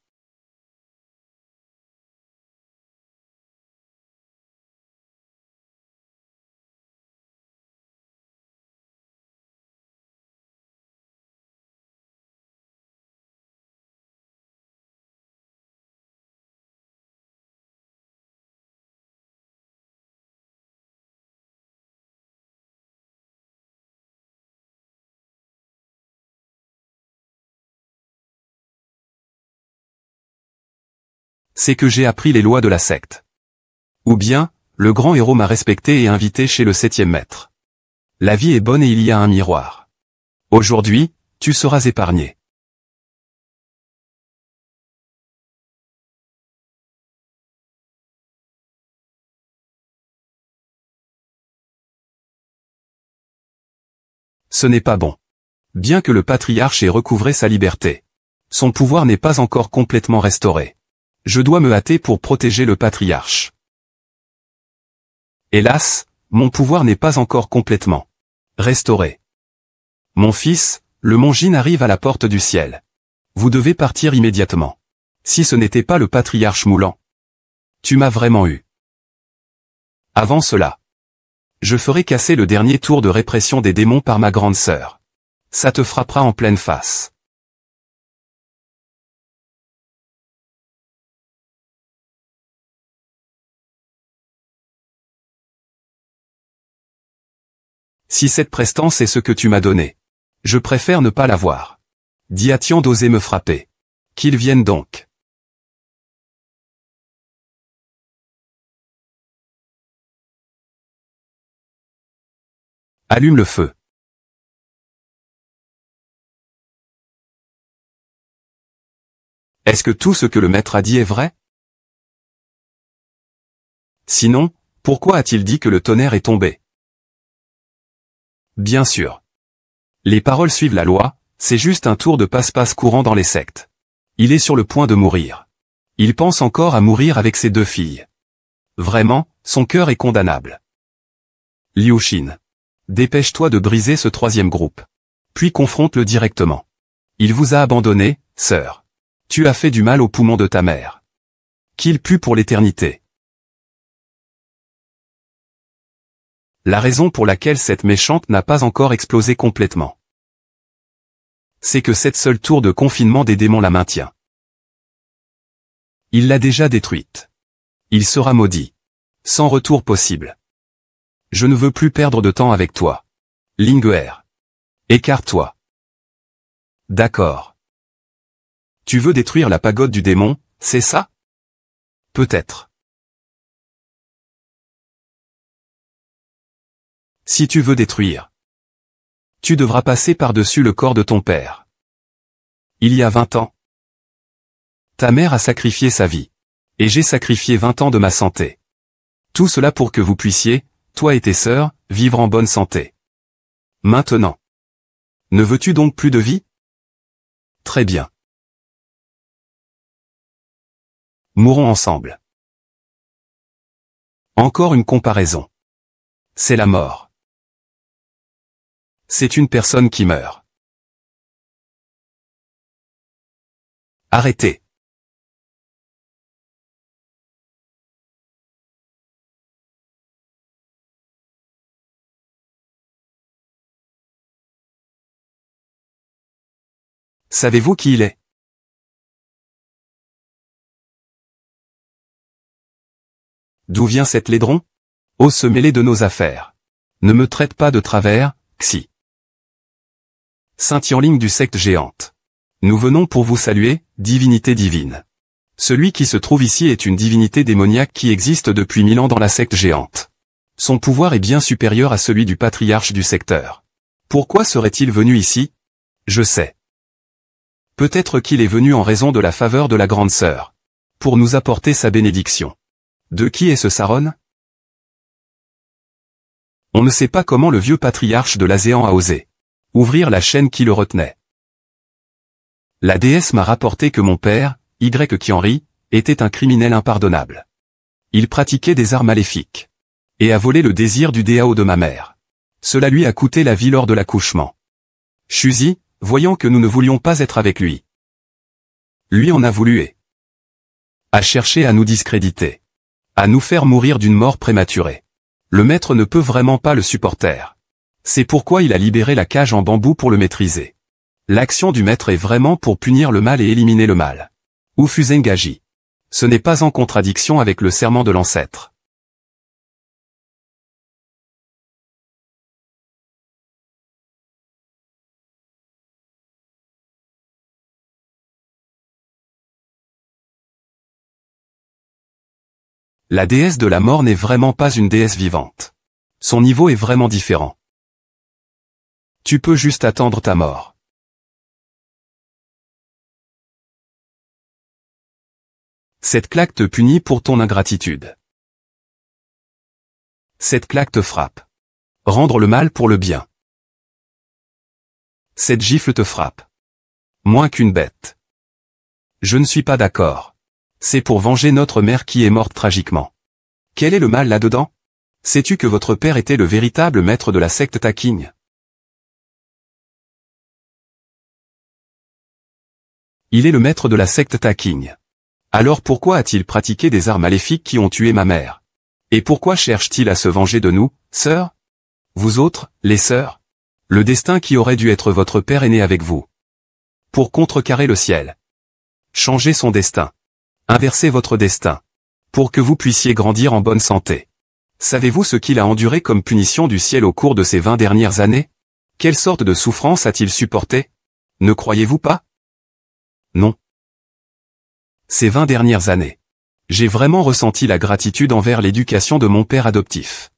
C'est que j'ai appris les lois de la secte. Ou bien, le grand héros m'a respecté et invité chez le 7e maître. La vie est bonne et il y a un miroir. Aujourd'hui, tu seras épargné. Ce n'est pas bon. Bien que le patriarche ait recouvré sa liberté, son pouvoir n'est pas encore complètement restauré. Je dois me hâter pour protéger le patriarche. Hélas, mon pouvoir n'est pas encore complètement restauré. Mon fils, le mont Jin arrive à la porte du ciel. Vous devez partir immédiatement. Si ce n'était pas le patriarche Moulan. Tu m'as vraiment eu. Avant cela, je ferai casser le dernier tour de répression des démons par ma grande sœur. Ça te frappera en pleine face. Si cette prestance est ce que tu m'as donné, je préfère ne pas l'avoir. Dis à Tian d'oser me frapper. Qu'il vienne donc. Allume le feu. Est-ce que tout ce que le maître a dit est vrai? Sinon, pourquoi a-t-il dit que le tonnerre est tombé? Bien sûr. Les paroles suivent la loi, c'est juste un tour de passe-passe courant dans les sectes. Il est sur le point de mourir. Il pense encore à mourir avec ses 2 filles. Vraiment, son cœur est condamnable. Liu Xin. Dépêche-toi de briser ce 3e groupe. Puis confronte-le directement. Il vous a abandonné, sœur. Tu as fait du mal aux poumons de ta mère. Qu'il pue pour l'éternité. La raison pour laquelle cette méchante n'a pas encore explosé complètement, c'est que cette seule tour de confinement des démons la maintient. Il l'a déjà détruite. Il sera maudit. Sans retour possible. Je ne veux plus perdre de temps avec toi. Linguer. Écarte-toi. D'accord. Tu veux détruire la pagode du démon, c'est ça? Peut-être. Si tu veux détruire, tu devras passer par-dessus le corps de ton père. Il y a 20 ans, ta mère a sacrifié sa vie. Et j'ai sacrifié 20 ans de ma santé. Tout cela pour que vous puissiez, toi et tes sœurs, vivre en bonne santé. Maintenant. Ne veux-tu donc plus de vie? Très bien. Mourons ensemble. Encore une comparaison. C'est la mort. C'est une personne qui meurt. Arrêtez. Savez-vous qui il est? D'où vient cette laidron? Ose se mêler de nos affaires. Ne me traite pas de travers, Xi. Saint Yanling du secte géante. Nous venons pour vous saluer, divinité divine. Celui qui se trouve ici est une divinité démoniaque qui existe depuis 1000 ans dans la secte géante. Son pouvoir est bien supérieur à celui du patriarche du secteur. Pourquoi serait-il venu ici? Je sais. Peut-être qu'il est venu en raison de la faveur de la grande sœur. Pour nous apporter sa bénédiction. De qui est ce Saron? On ne sait pas comment le vieux patriarche de l'Azéan a osé ouvrir la chaîne qui le retenait. La déesse m'a rapporté que mon père, Y Qianri, était un criminel impardonnable. Il pratiquait des arts maléfiques. Et a volé le désir du Dao de ma mère. Cela lui a coûté la vie lors de l'accouchement. Shuzi, voyant que nous ne voulions pas être avec lui. Lui en a voulu et a cherché à nous discréditer. À nous faire mourir d'une mort prématurée. Le maître ne peut vraiment pas le supporter. C'est pourquoi il a libéré la cage en bambou pour le maîtriser. L'action du maître est vraiment pour punir le mal et éliminer le mal. Ufuzengaji. Ce n'est pas en contradiction avec le serment de l'ancêtre. La déesse de la mort n'est vraiment pas une déesse vivante. Son niveau est vraiment différent. Tu peux juste attendre ta mort. Cette claque te punit pour ton ingratitude. Cette claque te frappe. Rendre le mal pour le bien. Cette gifle te frappe. Moins qu'une bête. Je ne suis pas d'accord. C'est pour venger notre mère qui est morte tragiquement. Quel est le mal là-dedans? Sais-tu que votre père était le véritable maître de la secte Taking? Il est le maître de la secte Taking. Alors pourquoi a-t-il pratiqué des arts maléfiques qui ont tué ma mère? Et pourquoi cherche-t-il à se venger de nous, sœurs? Vous autres, les sœurs? Le destin qui aurait dû être votre père est né avec vous. Pour contrecarrer le ciel. Changer son destin. Inverser votre destin. Pour que vous puissiez grandir en bonne santé. Savez-vous ce qu'il a enduré comme punition du ciel au cours de ces 20 dernières années? Quelle sorte de souffrance a-t-il supporté? Ne croyez-vous pas? Non. Ces 20 dernières années. J'ai vraiment ressenti la gratitude envers l'éducation de mon père adoptif.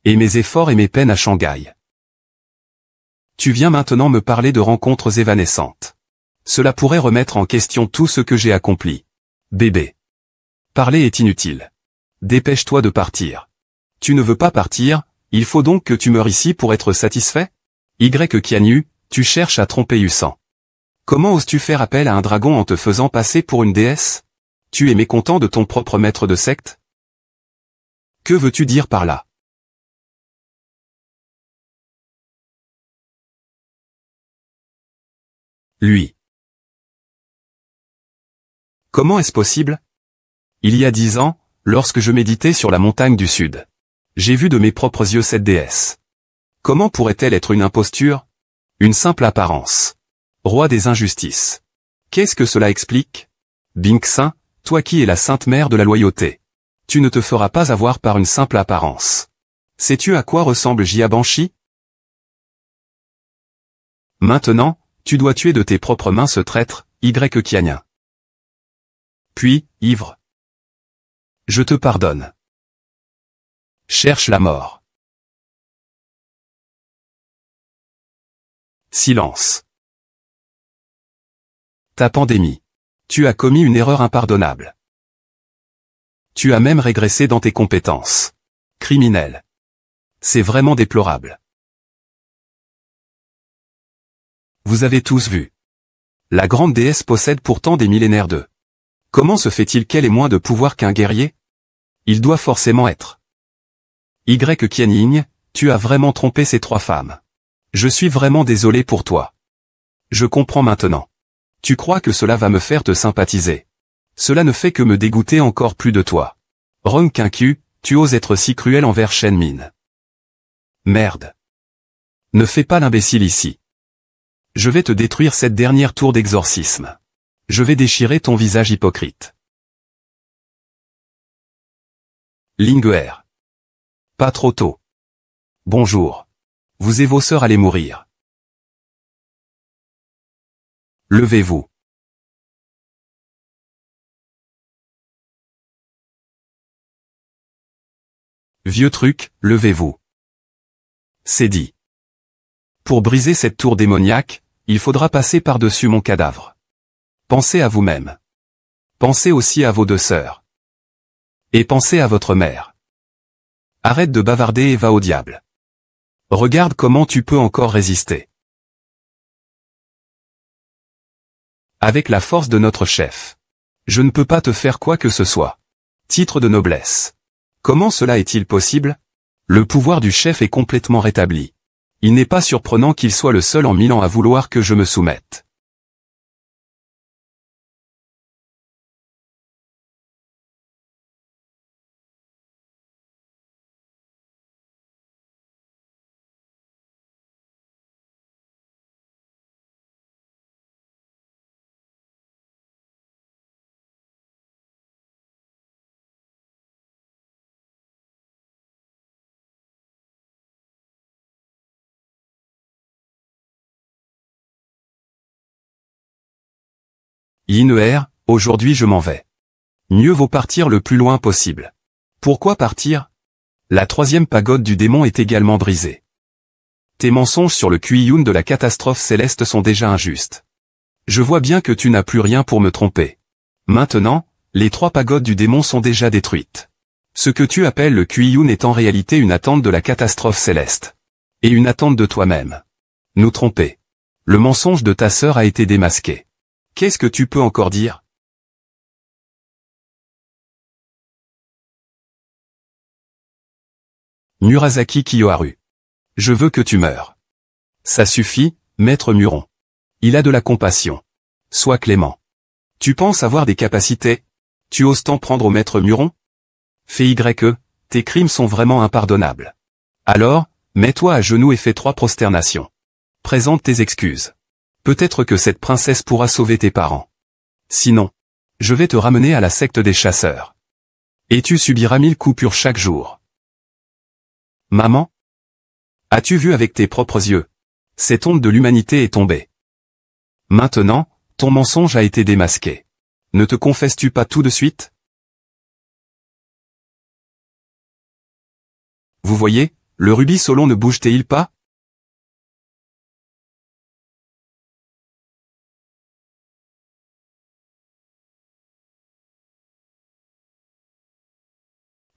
Et mes efforts et mes peines à Shanghai. Tu viens maintenant me parler de rencontres évanescentes. Cela pourrait remettre en question tout ce que j'ai accompli. Bébé. Parler est inutile. Dépêche-toi de partir. Tu ne veux pas partir, il faut donc que tu meures ici pour être satisfait? Y Qianyu, tu cherches à tromper Yusan. Comment oses-tu faire appel à un dragon en te faisant passer pour une déesse? Tu es mécontent de ton propre maître de secte? Que veux-tu dire par là? Lui. Comment est-ce possible? Il y a 10 ans, lorsque je méditais sur la montagne du Sud, j'ai vu de mes propres yeux cette déesse. Comment pourrait-elle être une imposture? Une simple apparence. Roi des injustices. Qu'est-ce que cela explique? Bingxin, toi qui es la sainte mère de la loyauté. Tu ne te feras pas avoir par une simple apparence. Sais-tu à quoi ressemble Jia Banshi? Maintenant, tu dois tuer de tes propres mains ce traître, Y Qianyin. Puis, ivre. Je te pardonne. Cherche la mort. Silence. Ta pandémie. Tu as commis une erreur impardonnable. Tu as même régressé dans tes compétences. Criminel. C'est vraiment déplorable. Vous avez tous vu. La grande déesse possède pourtant des millénaires de. Comment se fait-il qu'elle ait moins de pouvoir qu'un guerrier? Il doit forcément être. Y Qianyin, tu as vraiment trompé ces 3 femmes. Je suis vraiment désolé pour toi. Je comprends maintenant. Tu crois que cela va me faire te sympathiser. Cela ne fait que me dégoûter encore plus de toi. Rong Qingqiu, tu oses être si cruel envers Shen Min. Merde. Ne fais pas l'imbécile ici. Je vais te détruire cette dernière tour d'exorcisme. Je vais déchirer ton visage hypocrite. Linguer. Pas trop tôt. Bonjour. Vous et vos sœurs allez mourir. Levez-vous. Vieux truc, levez-vous. C'est dit. Pour briser cette tour démoniaque, il faudra passer par-dessus mon cadavre. Pensez à vous-même. Pensez aussi à vos 2 sœurs. Et pensez à votre mère. Arrête de bavarder et va au diable. Regarde comment tu peux encore résister. Avec la force de notre chef. Je ne peux pas te faire quoi que ce soit. Titre de noblesse. Comment cela est-il possible? Le pouvoir du chef est complètement rétabli. Il n'est pas surprenant qu'il soit le seul en 1000 ans à vouloir que je me soumette. Yineer, aujourd'hui je m'en vais. Mieux vaut partir le plus loin possible. Pourquoi partir? La 3e pagode du démon est également brisée. Tes mensonges sur le Kuiyun de la catastrophe céleste sont déjà injustes. Je vois bien que tu n'as plus rien pour me tromper. Maintenant, les 3 pagodes du démon sont déjà détruites. Ce que tu appelles le Kuiyun est en réalité une attente de la catastrophe céleste. Et une attente de toi-même. Nous tromper. Le mensonge de ta sœur a été démasqué. Qu'est-ce que tu peux encore dire? Murasaki Kiyoharu. Je veux que tu meures. Ça suffit, maître Muron. Il a de la compassion. Sois clément. Tu penses avoir des capacités? Tu oses t'en prendre au maître Muron? Fais tes crimes sont vraiment impardonnables. Alors, mets-toi à genoux et fais 3 prosternations. Présente tes excuses. Peut-être que cette princesse pourra sauver tes parents. Sinon, je vais te ramener à la secte des chasseurs. Et tu subiras 1000 coupures chaque jour. Maman? As-tu vu avec tes propres yeux? Cette honte de l'humanité est tombée. Maintenant, ton mensonge a été démasqué. Ne te confesses-tu pas tout de suite? Vous voyez, le rubis Solon ne bouge-t-il pas?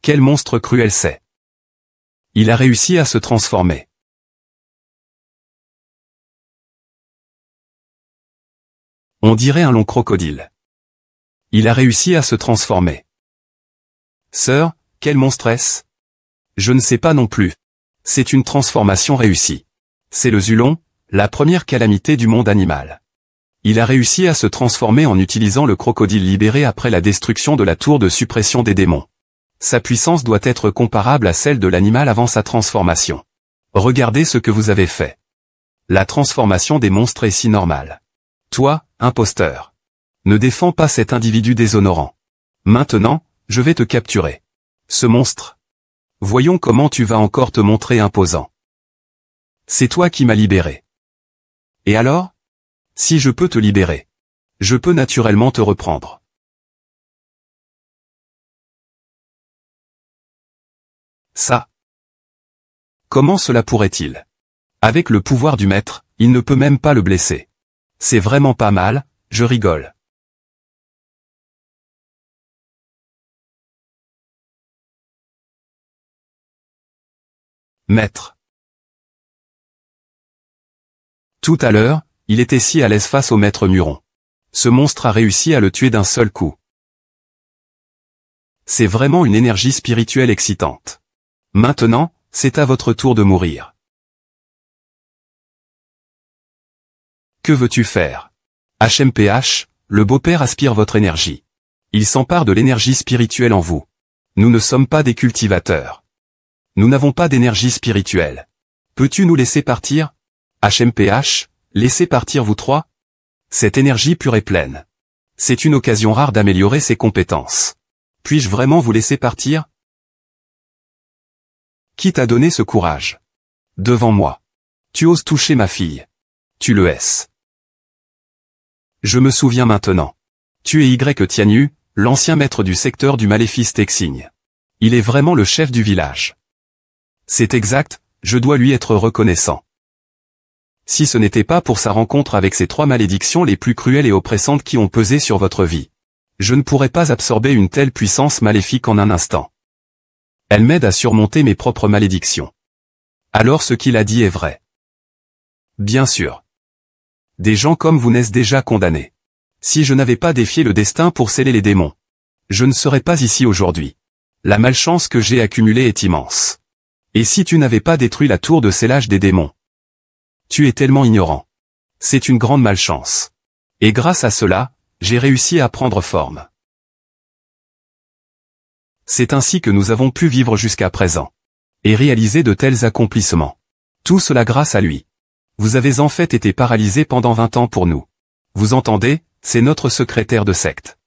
Quel monstre cruel c'est. Il a réussi à se transformer. On dirait un long crocodile. Il a réussi à se transformer. Sœur, quelle monstresse? Je ne sais pas non plus. C'est une transformation réussie. C'est le Zulon, la première calamité du monde animal. Il a réussi à se transformer en utilisant le crocodile libéré après la destruction de la tour de suppression des démons. Sa puissance doit être comparable à celle de l'animal avant sa transformation. Regardez ce que vous avez fait. La transformation des monstres est si normale. Toi, imposteur. Ne défends pas cet individu déshonorant. Maintenant, je vais te capturer. Ce monstre. Voyons comment tu vas encore te montrer imposant. C'est toi qui m'as libéré. Et alors? Si je peux te libérer, je peux naturellement te reprendre. Ça. Comment cela pourrait-il? Avec le pouvoir du maître, il ne peut même pas le blesser. C'est vraiment pas mal, je rigole. Maître. Tout à l'heure, il était si à l'aise face au maître Muron. Ce monstre a réussi à le tuer d'un seul coup. C'est vraiment une énergie spirituelle excitante. Maintenant, c'est à votre tour de mourir. Que veux-tu faire? HMPH, le beau-père aspire votre énergie. Il s'empare de l'énergie spirituelle en vous. Nous ne sommes pas des cultivateurs. Nous n'avons pas d'énergie spirituelle. Peux-tu nous laisser partir? HMPH, laissez partir vous 3. Cette énergie pure et pleine. C'est une occasion rare d'améliorer ses compétences. Puis-je vraiment vous laisser partir? Qui t'a donné ce courage? devant moi. Tu oses toucher ma fille. Tu le hais. Je me souviens maintenant. Tu es Y Tianyu, l'ancien maître du secteur du maléfice Texing. Il est vraiment le chef du village. C'est exact, je dois lui être reconnaissant. Si ce n'était pas pour sa rencontre avec ces 3 malédictions les plus cruelles et oppressantes qui ont pesé sur votre vie, je ne pourrais pas absorber une telle puissance maléfique en un instant. Elle m'aide à surmonter mes propres malédictions. Alors ce qu'il a dit est vrai. Bien sûr. Des gens comme vous naissent déjà condamnés. Si je n'avais pas défié le destin pour sceller les démons, je ne serais pas ici aujourd'hui. La malchance que j'ai accumulée est immense. Et si tu n'avais pas détruit la tour de scellage des démons? Tu es tellement ignorant. C'est une grande malchance. Et grâce à cela, j'ai réussi à prendre forme. C'est ainsi que nous avons pu vivre jusqu'à présent. Et réaliser de tels accomplissements. Tout cela grâce à lui. Vous avez en fait été paralysé pendant 20 ans pour nous. Vous entendez, c'est notre secrétaire de secte.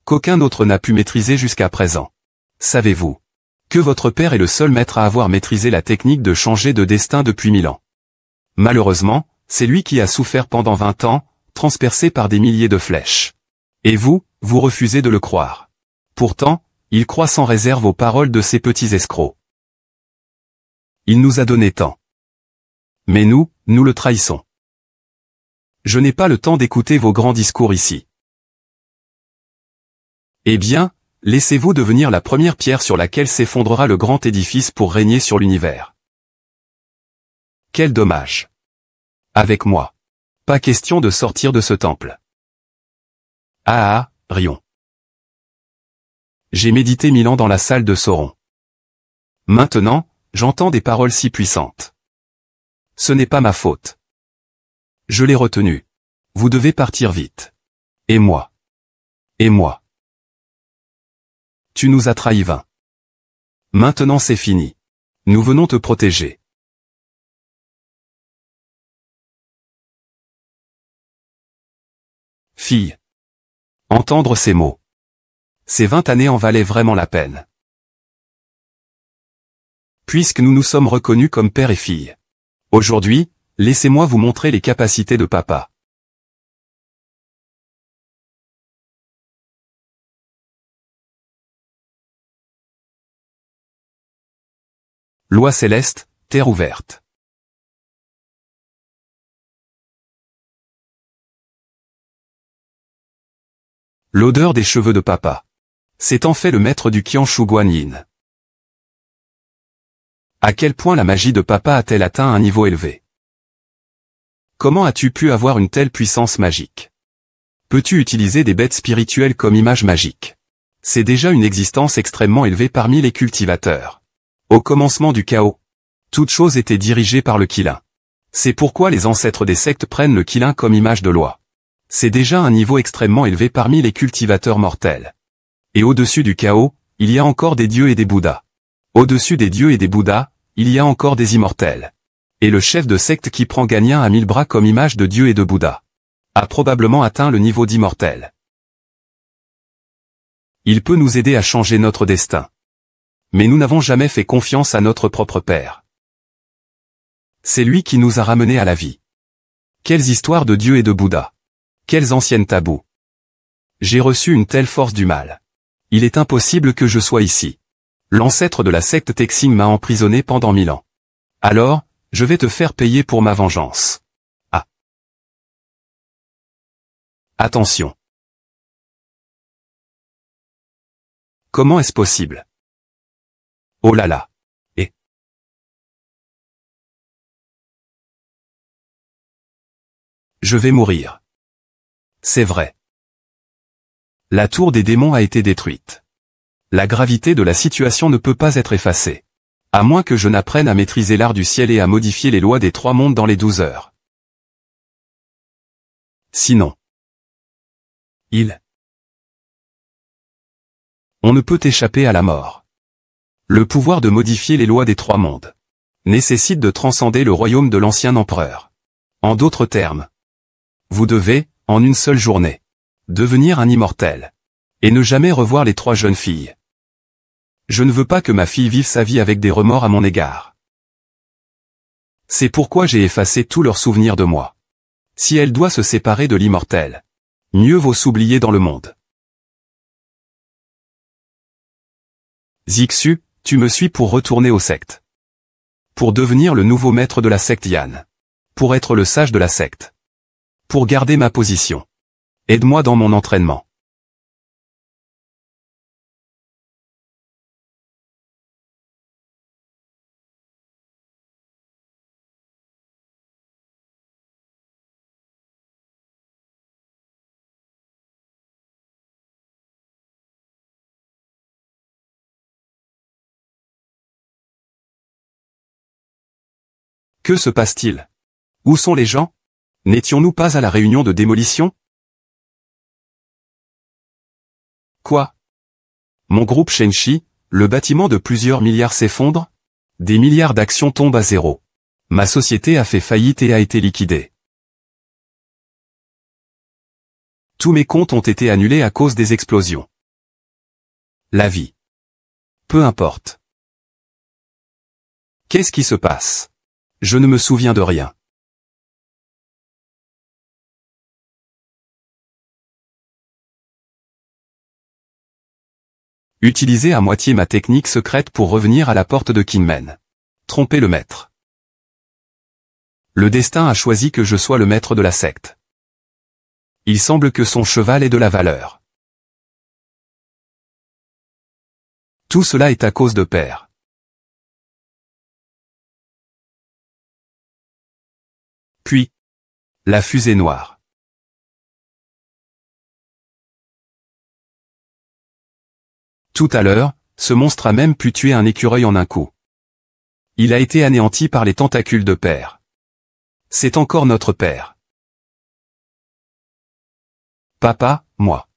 Qu'aucun autre n'a pu maîtriser jusqu'à présent. Savez-vous que votre père est le seul maître à avoir maîtrisé la technique de changer de destin depuis 1000 ans. Malheureusement, c'est lui qui a souffert pendant 20 ans, transpercé par des milliers de flèches. Et vous refusez de le croire. Pourtant, il croit sans réserve aux paroles de ces petits escrocs. Il nous a donné tant. Mais nous le trahissons. Je n'ai pas le temps d'écouter vos grands discours ici. Eh bien, laissez-vous devenir la première pierre sur laquelle s'effondrera le grand édifice pour régner sur l'univers. Quel dommage. Avec moi. Pas question de sortir de ce temple. Rion. J'ai médité 1000 ans dans la salle de Sauron. Maintenant, j'entends des paroles si puissantes. Ce n'est pas ma faute. Je l'ai retenu. Vous devez partir vite. Et moi. Et moi. Tu nous as trahis vain. Maintenant c'est fini. Nous venons te protéger. Fille. Entendre ces mots. Ces 20 années en valaient vraiment la peine. Puisque nous nous sommes reconnus comme père et fille. Aujourd'hui, laissez-moi vous montrer les capacités de papa. Loi céleste, terre ouverte. L'odeur des cheveux de papa. C'est en fait le maître du Qianshu Guanyin. À quel point la magie de papa a-t-elle atteint un niveau élevé? Comment as-tu pu avoir une telle puissance magique? Peux-tu utiliser des bêtes spirituelles comme image magique? C'est déjà une existence extrêmement élevée parmi les cultivateurs. Au commencement du chaos, toute chose était dirigée par le Qilin. C'est pourquoi les ancêtres des sectes prennent le Qilin comme image de loi. C'est déjà un niveau extrêmement élevé parmi les cultivateurs mortels. Et au-dessus du chaos, il y a encore des dieux et des bouddhas. Au-dessus des dieux et des bouddhas, il y a encore des immortels. Et le chef de secte qui prend Gagnon à 1000 bras comme image de dieu et de bouddha a probablement atteint le niveau d'immortel. Il peut nous aider à changer notre destin. Mais nous n'avons jamais fait confiance à notre propre père. C'est lui qui nous a ramenés à la vie. Quelles histoires de dieu et de bouddha. Quelles anciennes tabous. J'ai reçu une telle force du mal. Il est impossible que je sois ici. L'ancêtre de la secte Texing m'a emprisonné pendant 1000 ans. Alors, je vais te faire payer pour ma vengeance. Ah. Attention. Comment est-ce possible? Oh là là. Et je vais mourir. C'est vrai. La tour des démons a été détruite. La gravité de la situation ne peut pas être effacée. À moins que je n'apprenne à maîtriser l'art du ciel et à modifier les lois des 3 mondes dans les 12 heures. Sinon. On ne peut échapper à la mort. Le pouvoir de modifier les lois des 3 mondes nécessite de transcender le royaume de l'ancien empereur. En d'autres termes, vous devez, en une seule journée, devenir un immortel. Et ne jamais revoir les 3 jeunes filles. Je ne veux pas que ma fille vive sa vie avec des remords à mon égard. C'est pourquoi j'ai effacé tous leurs souvenirs de moi. Si elle doit se séparer de l'immortel, mieux vaut s'oublier dans le monde. Zixu, tu me suis pour retourner aux sectes. Pour devenir le nouveau maître de la secte Yan. Pour être le sage de la secte. Pour garder ma position. Aide-moi dans mon entraînement. Que se passe-t-il? Où sont les gens? N'étions-nous pas à la réunion de démolition? Quoi? Mon groupe Shenshi, le bâtiment de plusieurs milliards s'effondre? Des milliards d'actions tombent à zéro. Ma société a fait faillite et a été liquidée. Tous mes comptes ont été annulés à cause des explosions. La vie. Peu importe. Qu'est-ce qui se passe? Je ne me souviens de rien. Utilisez à moitié ma technique secrète pour revenir à la porte de Kinmen. Trompez le maître. Le destin a choisi que je sois le maître de la secte. Il semble que son cheval ait de la valeur. Tout cela est à cause de Père. Puis, la fusée noire. Tout à l'heure, ce monstre a même pu tuer un écureuil en un coup. Il a été anéanti par les tentacules de Père. C'est encore notre Père. Papa, moi.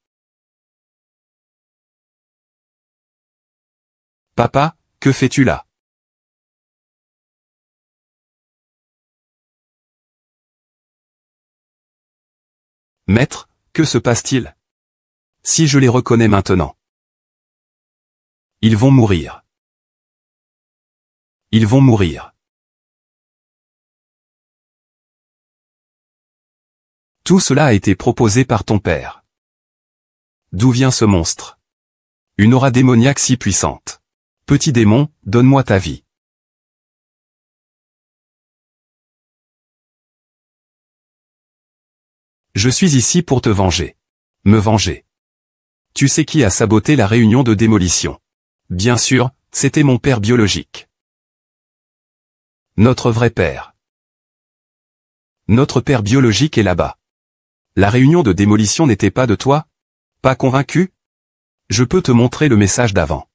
Papa, que fais-tu là? Maître, que se passe-t-il? Si je les reconnais maintenant. Ils vont mourir. Ils vont mourir. Tout cela a été proposé par ton père. D'où vient ce monstre? Une aura démoniaque si puissante. Petit démon, donne-moi ta vie. Je suis ici pour te venger. Me venger. Tu sais qui a saboté la réunion de démolition? Bien sûr, c'était mon père biologique. Notre vrai père. Notre père biologique est là-bas. La réunion de démolition n'était pas de toi? Pas convaincu? Je peux te montrer le message d'avant.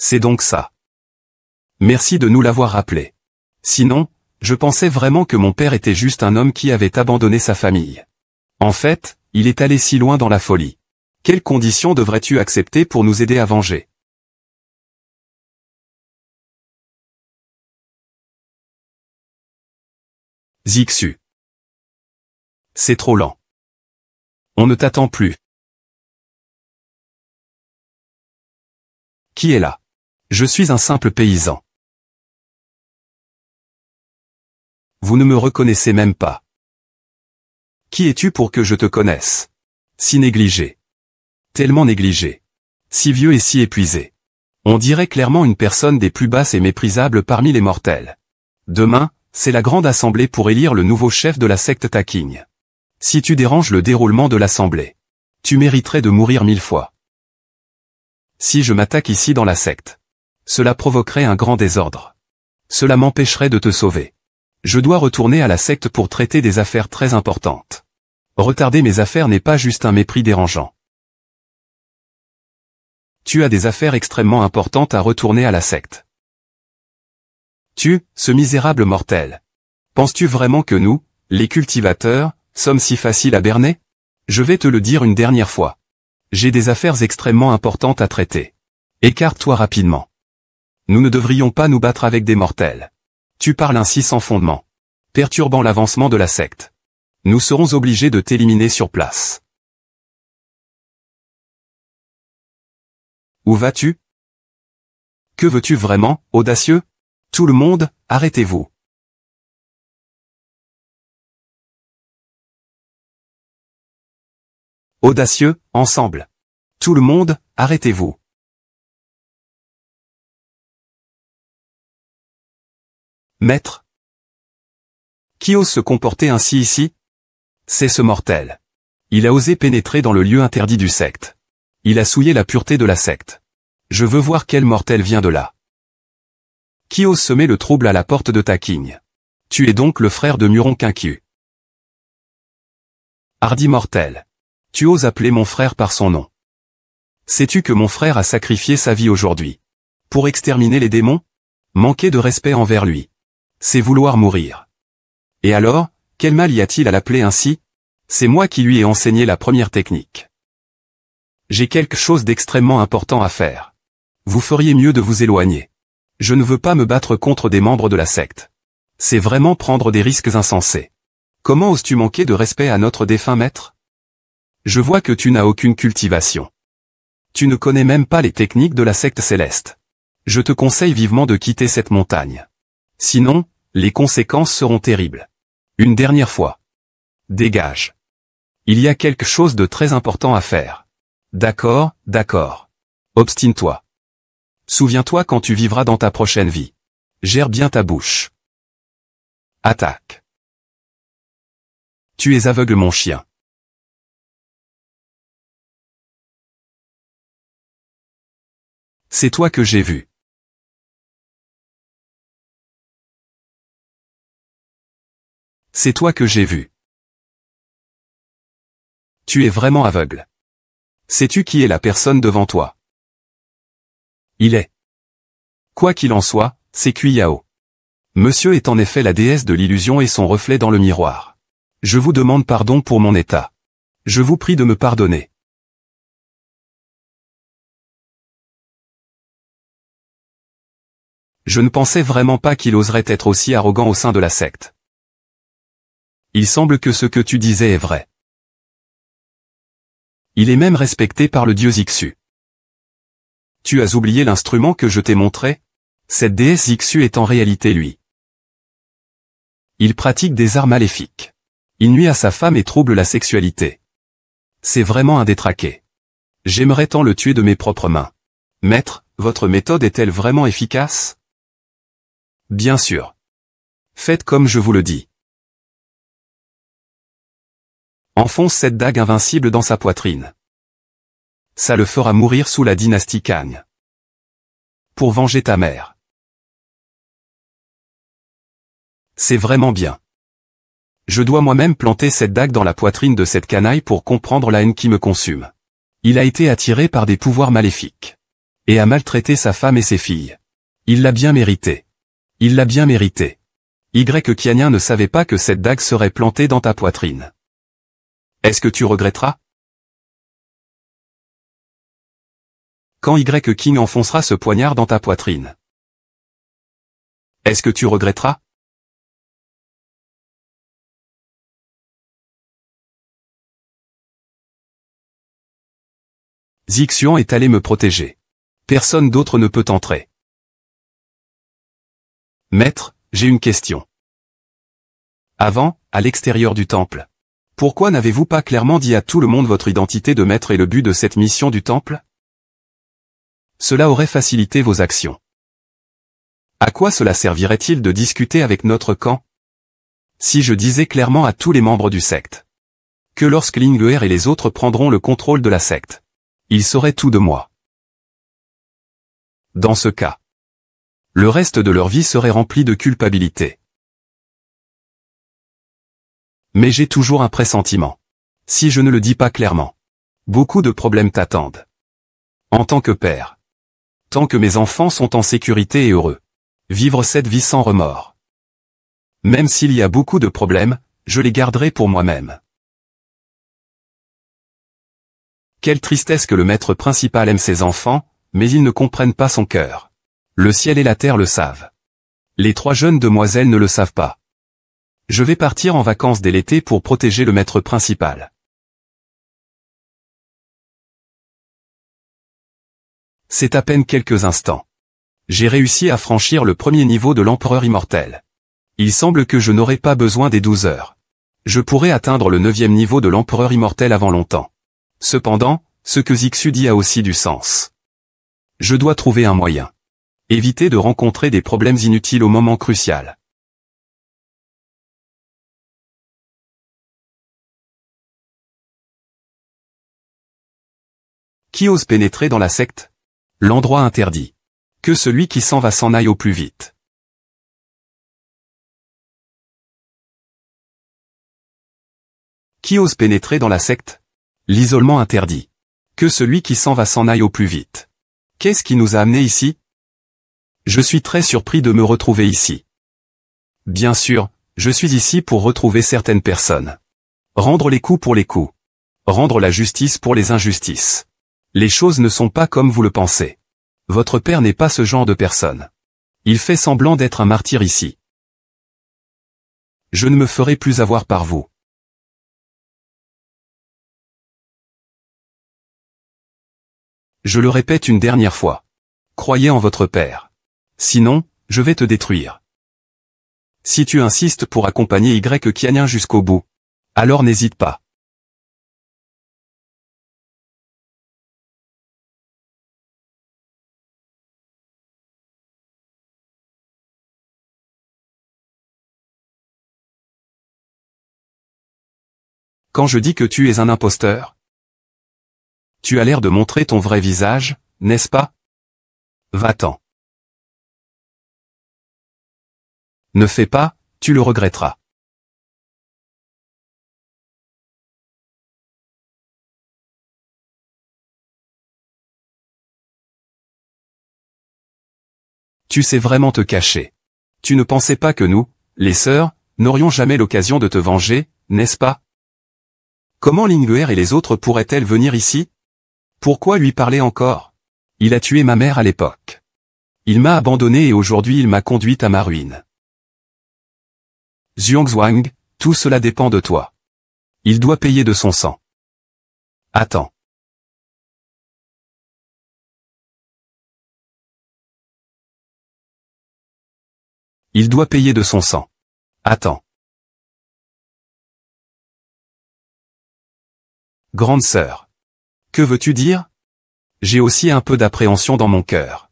C'est donc ça. Merci de nous l'avoir rappelé. Sinon, je pensais vraiment que mon père était juste un homme qui avait abandonné sa famille. En fait, il est allé si loin dans la folie. Quelles conditions devrais-tu accepter pour nous aider à venger? Zixu. C'est trop lent. On ne t'attend plus. Qui est là? Je suis un simple paysan. Vous ne me reconnaissez même pas. Qui es-tu pour que je te connaisse? Si négligé. Tellement négligé. Si vieux et si épuisé. On dirait clairement une personne des plus basses et méprisables parmi les mortels. Demain, c'est la grande assemblée pour élire le nouveau chef de la secte Taking. Si tu déranges le déroulement de l'assemblée, tu mériterais de mourir 1000 fois. Si je m'attaque ici dans la secte, cela provoquerait un grand désordre. Cela m'empêcherait de te sauver. Je dois retourner à la secte pour traiter des affaires très importantes. Retarder mes affaires n'est pas juste un mépris dérangeant. Tu as des affaires extrêmement importantes à retourner à la secte. Tu, ce misérable mortel. Penses-tu vraiment que nous, les cultivateurs, sommes si faciles à berner? Je vais te le dire une dernière fois. J'ai des affaires extrêmement importantes à traiter. Écarte-toi rapidement. Nous ne devrions pas nous battre avec des mortels. Tu parles ainsi sans fondement, perturbant l'avancement de la secte. Nous serons obligés de t'éliminer sur place. Où vas-tu? Que veux-tu vraiment, audacieux? Tout le monde, arrêtez-vous. Audacieux, ensemble. Tout le monde, arrêtez-vous. Maître. Qui ose se comporter ainsi ici? C'est ce mortel. Il a osé pénétrer dans le lieu interdit du secte. Il a souillé la pureté de la secte. Je veux voir quel mortel vient de là. Qui ose semer le trouble à la porte de ta quigne? Tu es donc le frère de Muron Quinquiu. Hardi mortel. Tu oses appeler mon frère par son nom. Sais-tu que mon frère a sacrifié sa vie aujourd'hui? Pour exterminer les démons? Manquer de respect envers lui. C'est vouloir mourir. Et alors, quel mal y a-t-il à l'appeler ainsi? C'est moi qui lui ai enseigné la première technique. J'ai quelque chose d'extrêmement important à faire. Vous feriez mieux de vous éloigner. Je ne veux pas me battre contre des membres de la secte. C'est vraiment prendre des risques insensés. Comment oses-tu manquer de respect à notre défunt maître? Je vois que tu n'as aucune cultivation. Tu ne connais même pas les techniques de la secte céleste. Je te conseille vivement de quitter cette montagne. Sinon, les conséquences seront terribles. Une dernière fois. Dégage. Il y a quelque chose de très important à faire. D'accord, d'accord. Obstine-toi. Souviens-toi quand tu vivras dans ta prochaine vie. Gère bien ta bouche. Attaque. Tu es aveugle mon chien. C'est toi que j'ai vu. C'est toi que j'ai vu. Tu es vraiment aveugle. Sais-tu qui est la personne devant toi? Il est. Quoi qu'il en soit, c'est Cuyao. Monsieur est en effet la déesse de l'illusion et son reflet dans le miroir. Je vous demande pardon pour mon état. Je vous prie de me pardonner. Je ne pensais vraiment pas qu'il oserait être aussi arrogant au sein de la secte. Il semble que ce que tu disais est vrai. Il est même respecté par le dieu Zixu. Tu as oublié l'instrument que je t'ai montré? Cette déesse Zixu est en réalité lui. Il pratique des arts maléfiques. Il nuit à sa femme et trouble la sexualité. C'est vraiment un détraqué. J'aimerais tant le tuer de mes propres mains. Maître, votre méthode est-elle vraiment efficace? Bien sûr. Faites comme je vous le dis. Enfonce cette dague invincible dans sa poitrine. Ça le fera mourir sous la dynastie Kang. Pour venger ta mère. C'est vraiment bien. Je dois moi-même planter cette dague dans la poitrine de cette canaille pour comprendre la haine qui me consume. Il a été attiré par des pouvoirs maléfiques. Et a maltraité sa femme et ses filles. Il l'a bien mérité. Il l'a bien mérité. Kianien ne savait pas que cette dague serait plantée dans ta poitrine. Est-ce que tu regretteras? Quand King enfoncera ce poignard dans ta poitrine? Est-ce que tu regretteras? Zixian est allé me protéger. Personne d'autre ne peut entrer. Maître, j'ai une question. Avant, à l'extérieur du temple. Pourquoi n'avez-vous pas clairement dit à tout le monde votre identité de maître et le but de cette mission du temple? Cela aurait facilité vos actions. À quoi cela servirait-il de discuter avec notre camp? Si je disais clairement à tous les membres du secte que lorsque Lingler et les autres prendront le contrôle de la secte, ils sauraient tout de moi. Dans ce cas, le reste de leur vie serait rempli de culpabilité. Mais j'ai toujours un pressentiment. Si je ne le dis pas clairement, beaucoup de problèmes t'attendent. En tant que père, tant que mes enfants sont en sécurité et heureux, vivre cette vie sans remords. Même s'il y a beaucoup de problèmes, je les garderai pour moi-même. Quelle tristesse que le maître principal aime ses enfants, mais ils ne comprennent pas son cœur. Le ciel et la terre le savent. Les 3 jeunes demoiselles ne le savent pas. Je vais partir en vacances dès l'été pour protéger le maître principal. C'est à peine quelques instants. J'ai réussi à franchir le premier niveau de l'empereur immortel. Il semble que je n'aurai pas besoin des 12 heures. Je pourrais atteindre le 9e niveau de l'empereur immortel avant longtemps. Cependant, ce que Zixu dit a aussi du sens. Je dois trouver un moyen. Éviter de rencontrer des problèmes inutiles au moment crucial. Qui ose pénétrer dans la secte? L'endroit interdit. Que celui qui s'en va s'en aille au plus vite. Qui ose pénétrer dans la secte? L'isolement interdit. Que celui qui s'en va s'en aille au plus vite. Qu'est-ce qui nous a amenés ici? Je suis très surpris de me retrouver ici. Bien sûr, je suis ici pour retrouver certaines personnes. Rendre les coups pour les coups. Rendre la justice pour les injustices. Les choses ne sont pas comme vous le pensez. Votre père n'est pas ce genre de personne. Il fait semblant d'être un martyr ici. Je ne me ferai plus avoir par vous. Je le répète une dernière fois. Croyez en votre père. Sinon, je vais te détruire. Si tu insistes pour accompagner Y Qiannian jusqu'au bout, alors n'hésite pas. Quand je dis que tu es un imposteur, tu as l'air de montrer ton vrai visage, n'est-ce pas? Va-t'en. Ne fais pas, tu le regretteras. Tu sais vraiment te cacher. Tu ne pensais pas que nous, les sœurs, n'aurions jamais l'occasion de te venger, n'est-ce pas? Comment Lingguer et les autres pourraient-elles venir ici? Pourquoi lui parler encore? Il a tué ma mère à l'époque. Il m'a abandonné et aujourd'hui il m'a conduite à ma ruine. Zhuangzhuang, tout cela dépend de toi. Il doit payer de son sang. Attends. Il doit payer de son sang. Attends. Grande sœur. Que veux-tu dire? J'ai aussi un peu d'appréhension dans mon cœur.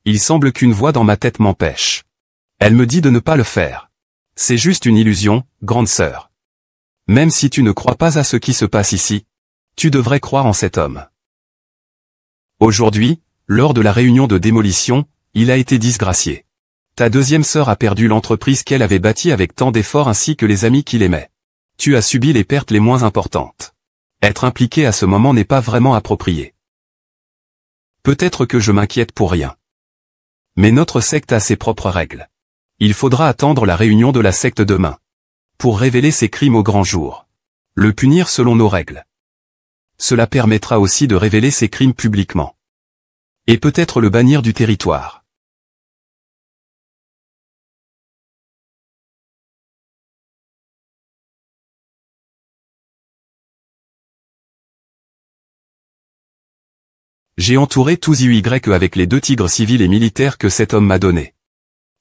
Il semble qu'une voix dans ma tête m'empêche. Elle me dit de ne pas le faire. C'est juste une illusion, grande sœur. Même si tu ne crois pas à ce qui se passe ici, tu devrais croire en cet homme. Aujourd'hui, lors de la réunion de démolition, il a été disgracié. Ta deuxième sœur a perdu l'entreprise qu'elle avait bâtie avec tant d'efforts ainsi que les amis qu'il aimait. Tu as subi les pertes les moins importantes. Être impliqué à ce moment n'est pas vraiment approprié. Peut-être que je m'inquiète pour rien. Mais notre secte a ses propres règles. Il faudra attendre la réunion de la secte demain. Pour révéler ses crimes au grand jour. Le punir selon nos règles. Cela permettra aussi de révéler ses crimes publiquement. Et peut-être le bannir du territoire. J'ai entouré tous Y avec les 2 tigres civils et militaires que cet homme m'a donnés.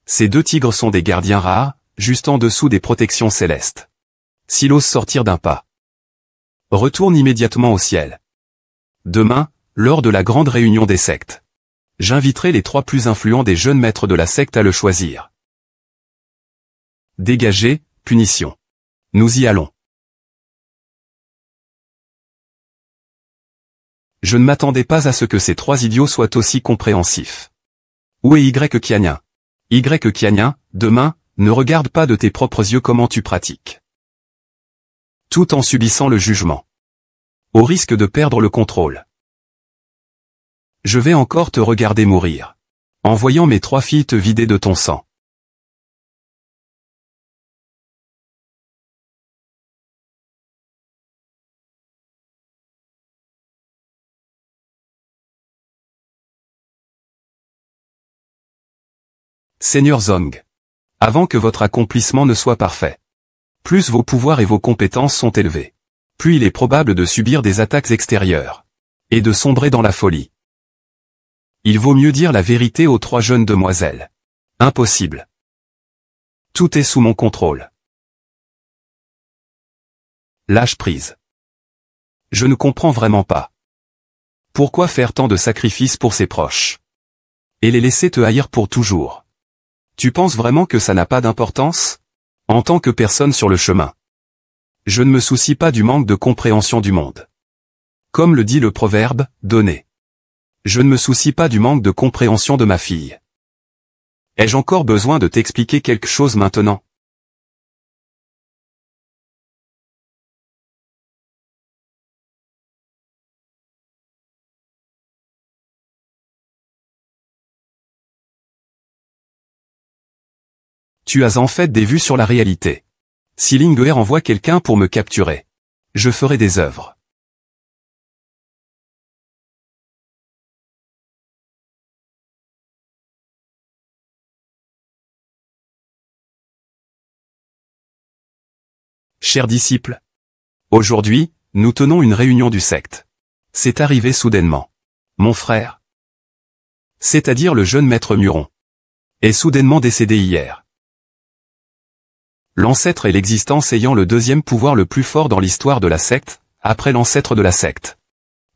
Ces 2 tigres sont des gardiens rares, juste en dessous des protections célestes. S'il ose sortir d'un pas, retourne immédiatement au ciel. Demain, lors de la grande réunion des sectes, j'inviterai les 3 plus influents des jeunes maîtres de la secte à le choisir. Dégagez, punition. Nous y allons. Je ne m'attendais pas à ce que ces 3 idiots soient aussi compréhensifs. Où est Y Qiannian? Y Qiannian, demain, ne regarde pas de tes propres yeux comment tu pratiques. Tout en subissant le jugement. Au risque de perdre le contrôle. Je vais encore te regarder mourir. En voyant mes 3 filles te vider de ton sang. Seigneur Zong. Avant que votre accomplissement ne soit parfait. Plus vos pouvoirs et vos compétences sont élevés. Plus il est probable de subir des attaques extérieures. Et de sombrer dans la folie. Il vaut mieux dire la vérité aux 3 jeunes demoiselles. Impossible. Tout est sous mon contrôle. Lâche prise. Je ne comprends vraiment pas. Pourquoi faire tant de sacrifices pour ses proches? Et les laisser te haïr pour toujours? Tu penses vraiment que ça n'a pas d'importance? En tant que personne sur le chemin. Je ne me soucie pas du manque de compréhension du monde. Comme le dit le proverbe, donner. Je ne me soucie pas du manque de compréhension de ma fille. Ai-je encore besoin de t'expliquer quelque chose maintenant? Tu as en fait des vues sur la réalité. Si Linguer envoie quelqu'un pour me capturer, je ferai des œuvres. Chers disciples, aujourd'hui, nous tenons une réunion du secte. C'est arrivé soudainement. Mon frère, c'est-à-dire le jeune maître Muron, est soudainement décédé hier. L'ancêtre est l'existence ayant le 2e pouvoir le plus fort dans l'histoire de la secte, après l'ancêtre de la secte.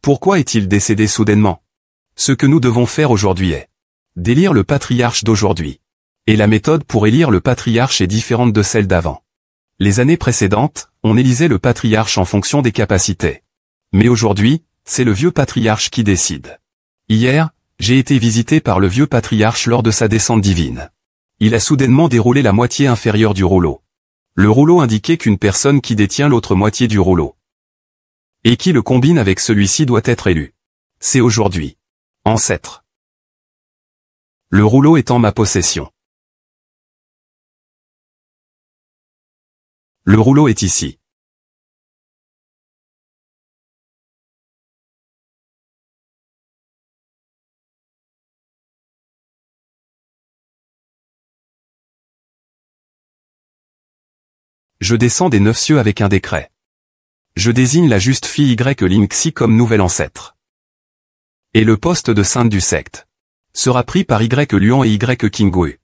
Pourquoi est-il décédé soudainement? Ce que nous devons faire aujourd'hui est d'élire le patriarche d'aujourd'hui. Et la méthode pour élire le patriarche est différente de celle d'avant. Les années précédentes, on élisait le patriarche en fonction des capacités. Mais aujourd'hui, c'est le vieux patriarche qui décide. Hier, j'ai été visité par le vieux patriarche lors de sa descente divine. Il a soudainement déroulé la moitié inférieure du rouleau. Le rouleau indiquait qu'une personne qui détient l'autre moitié du rouleau et qui le combine avec celui-ci doit être élu. C'est aujourd'hui. Ancêtre. Le rouleau est en ma possession. Le rouleau est ici. Je descends des 9 cieux avec un décret. Je désigne la juste fille Y-Linxi comme nouvel ancêtre. Et le poste de sainte du secte sera pris par Y-Luan et Y-Kingwu.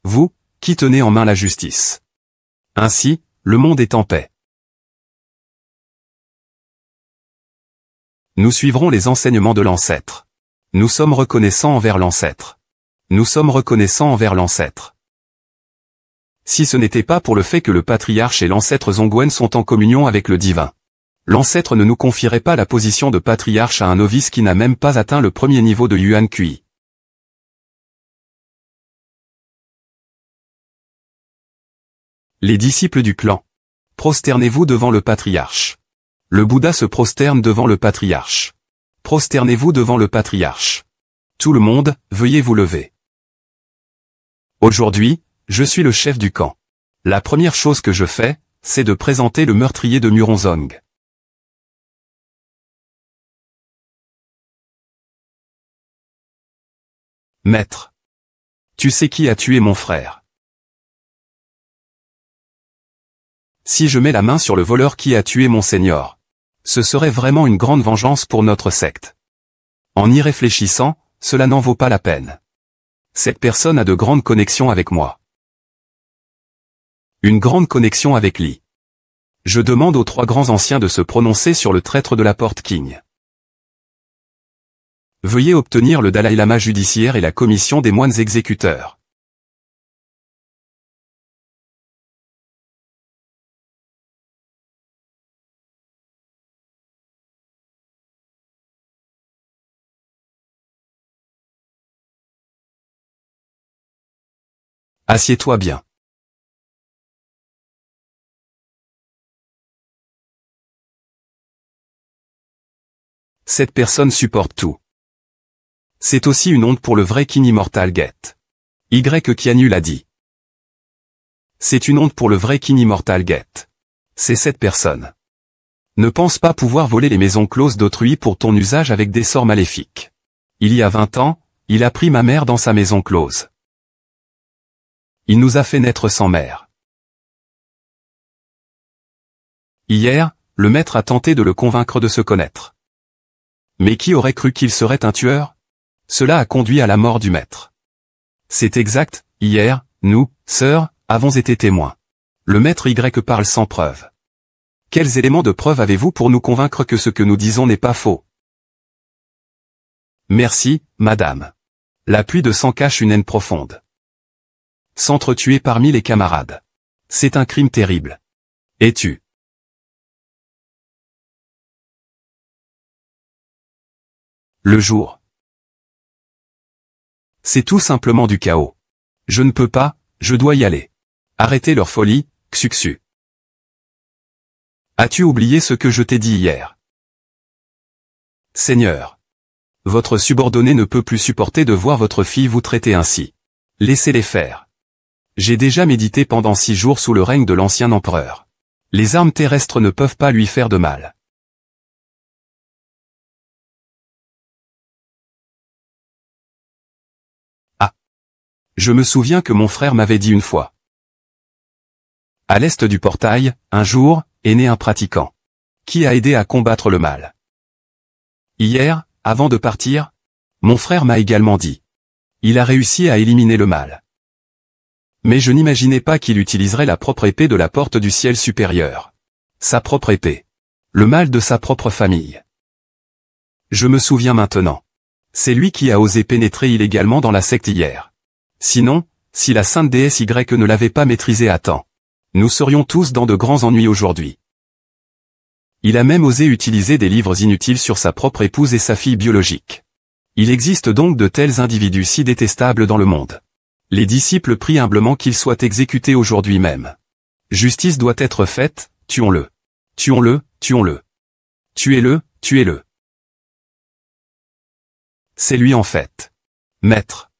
Vous, qui tenez en main la justice. Ainsi, le monde est en paix. Nous suivrons les enseignements de l'ancêtre. Nous sommes reconnaissants envers l'ancêtre. Nous sommes reconnaissants envers l'ancêtre. Si ce n'était pas pour le fait que le patriarche et l'ancêtre Zongwen sont en communion avec le divin, l'ancêtre ne nous confierait pas la position de patriarche à un novice qui n'a même pas atteint le 1er niveau de Yuan Kui. Les disciples du clan. Prosternez-vous devant le patriarche. Le Bouddha se prosterne devant le patriarche. Prosternez-vous devant le patriarche. Tout le monde, veuillez vous lever. Aujourd'hui, je suis le chef du camp. La première chose que je fais, c'est de présenter le meurtrier de Muronzong. Maître. Tu sais qui a tué mon frère. Si je mets la main sur le voleur qui a tué mon seigneur, ce serait vraiment une grande vengeance pour notre secte. En y réfléchissant, cela n'en vaut pas la peine. Cette personne a de grandes connexions avec moi. Une grande connexion avec Li. Je demande aux 3 grands anciens de se prononcer sur le traître de la porte King. Veuillez obtenir le Dalai Lama judiciaire et la commission des moines exécuteurs. Assieds-toi bien. Cette personne supporte tout. C'est aussi une honte pour le vrai King Immortal Get. Y Kianu l'a dit. C'est une honte pour le vrai King Immortal Get. C'est cette personne. Ne pense pas pouvoir voler les maisons closes d'autrui pour ton usage avec des sorts maléfiques. Il y a 20 ans, il a pris ma mère dans sa maison close. Il nous a fait naître sans mère. Hier, le maître a tenté de le convaincre de se connaître. Mais qui aurait cru qu'il serait un tueur? Cela a conduit à la mort du maître. C'est exact, hier, nous, sœurs, avons été témoins. Le maître Y parle sans preuve. Quels éléments de preuve avez-vous pour nous convaincre que ce que nous disons n'est pas faux? Merci, madame. La pluie de sang cache une haine profonde. S'entretuer parmi les camarades. C'est un crime terrible. Et tu? Le jour. C'est tout simplement du chaos. Je ne peux pas, je dois y aller. Arrêtez leur folie, Xuxu. As-tu oublié ce que je t'ai dit hier? Seigneur. Votre subordonné ne peut plus supporter de voir votre fille vous traiter ainsi. Laissez-les faire. J'ai déjà médité pendant 6 jours sous le règne de l'ancien empereur. Les armes terrestres ne peuvent pas lui faire de mal. Ah. Je me souviens que mon frère m'avait dit une fois. À l'est du portail, un jour, est né un pratiquant. Qui a aidé à combattre le mal. Hier, avant de partir, mon frère m'a également dit. Il a réussi à éliminer le mal. Mais je n'imaginais pas qu'il utiliserait la propre épée de la porte du ciel supérieur. Sa propre épée. Le mal de sa propre famille. Je me souviens maintenant. C'est lui qui a osé pénétrer illégalement dans la secte hier. Sinon, si la sainte déesse Y ne l'avait pas maîtrisé à temps, nous serions tous dans de grands ennuis aujourd'hui. Il a même osé utiliser des livres inutiles sur sa propre épouse et sa fille biologique. Il existe donc de tels individus si détestables dans le monde. Les disciples prient humblement qu'il soit exécuté aujourd'hui même. Justice doit être faite, tuons-le. Tuons-le, tuons-le. Tuez-le, tuez-le. C'est lui en fait. Maître.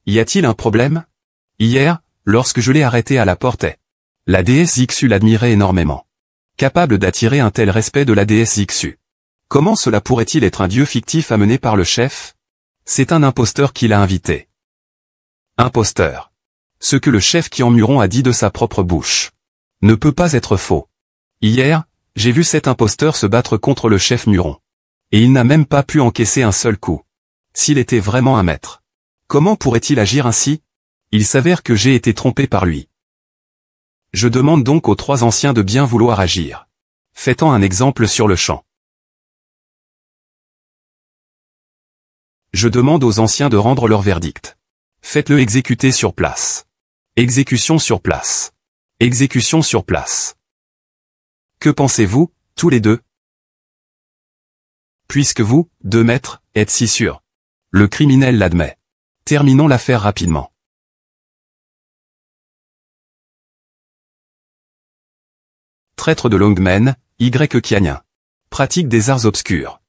Y a-t-il un problème? Hier, lorsque je l'ai arrêté à la porte, la déesse Ixu l'admirait énormément. Capable d'attirer un tel respect de la déesse Ixu. Comment cela pourrait-il être un dieu fictif amené par le chef? C'est un imposteur qui l'a invité. Imposteur. Ce que le chef Qianmuron a dit de sa propre bouche ne peut pas être faux. Hier, j'ai vu cet imposteur se battre contre le chef Muron. Et il n'a même pas pu encaisser un seul coup. S'il était vraiment un maître, comment pourrait-il agir ainsi? Il s'avère que j'ai été trompé par lui. Je demande donc aux 3 anciens de bien vouloir agir. Faites-en un exemple sur le champ. Je demande aux anciens de rendre leur verdict. Faites-le exécuter sur place. Exécution sur place. Exécution sur place. Que pensez-vous, tous les deux? Puisque vous, 2 maîtres, êtes si sûrs. Le criminel l'admet. Terminons l'affaire rapidement. Traître de Longmen, Y Qianyin. Pratique des arts obscurs.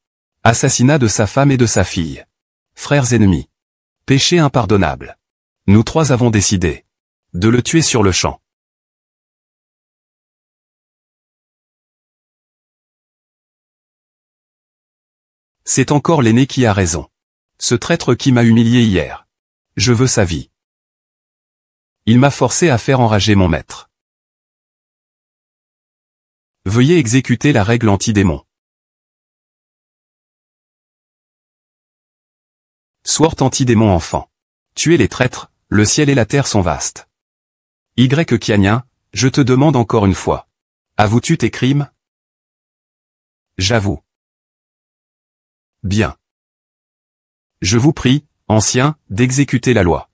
Assassinat de sa femme et de sa fille. Frères ennemis. Péché impardonnable. Nous 3 avons décidé de le tuer sur le champ. C'est encore l'aîné qui a raison. Ce traître qui m'a humilié hier. Je veux sa vie. Il m'a forcé à faire enrager mon maître. Veuillez exécuter la règle anti-démon. Sword anti-démon enfant. Tuez les traîtres, le ciel et la terre sont vastes. Y Qianyin, je te demande encore une fois. Avoues-tu tes crimes? J'avoue. Bien. Je vous prie, anciens, d'exécuter la loi.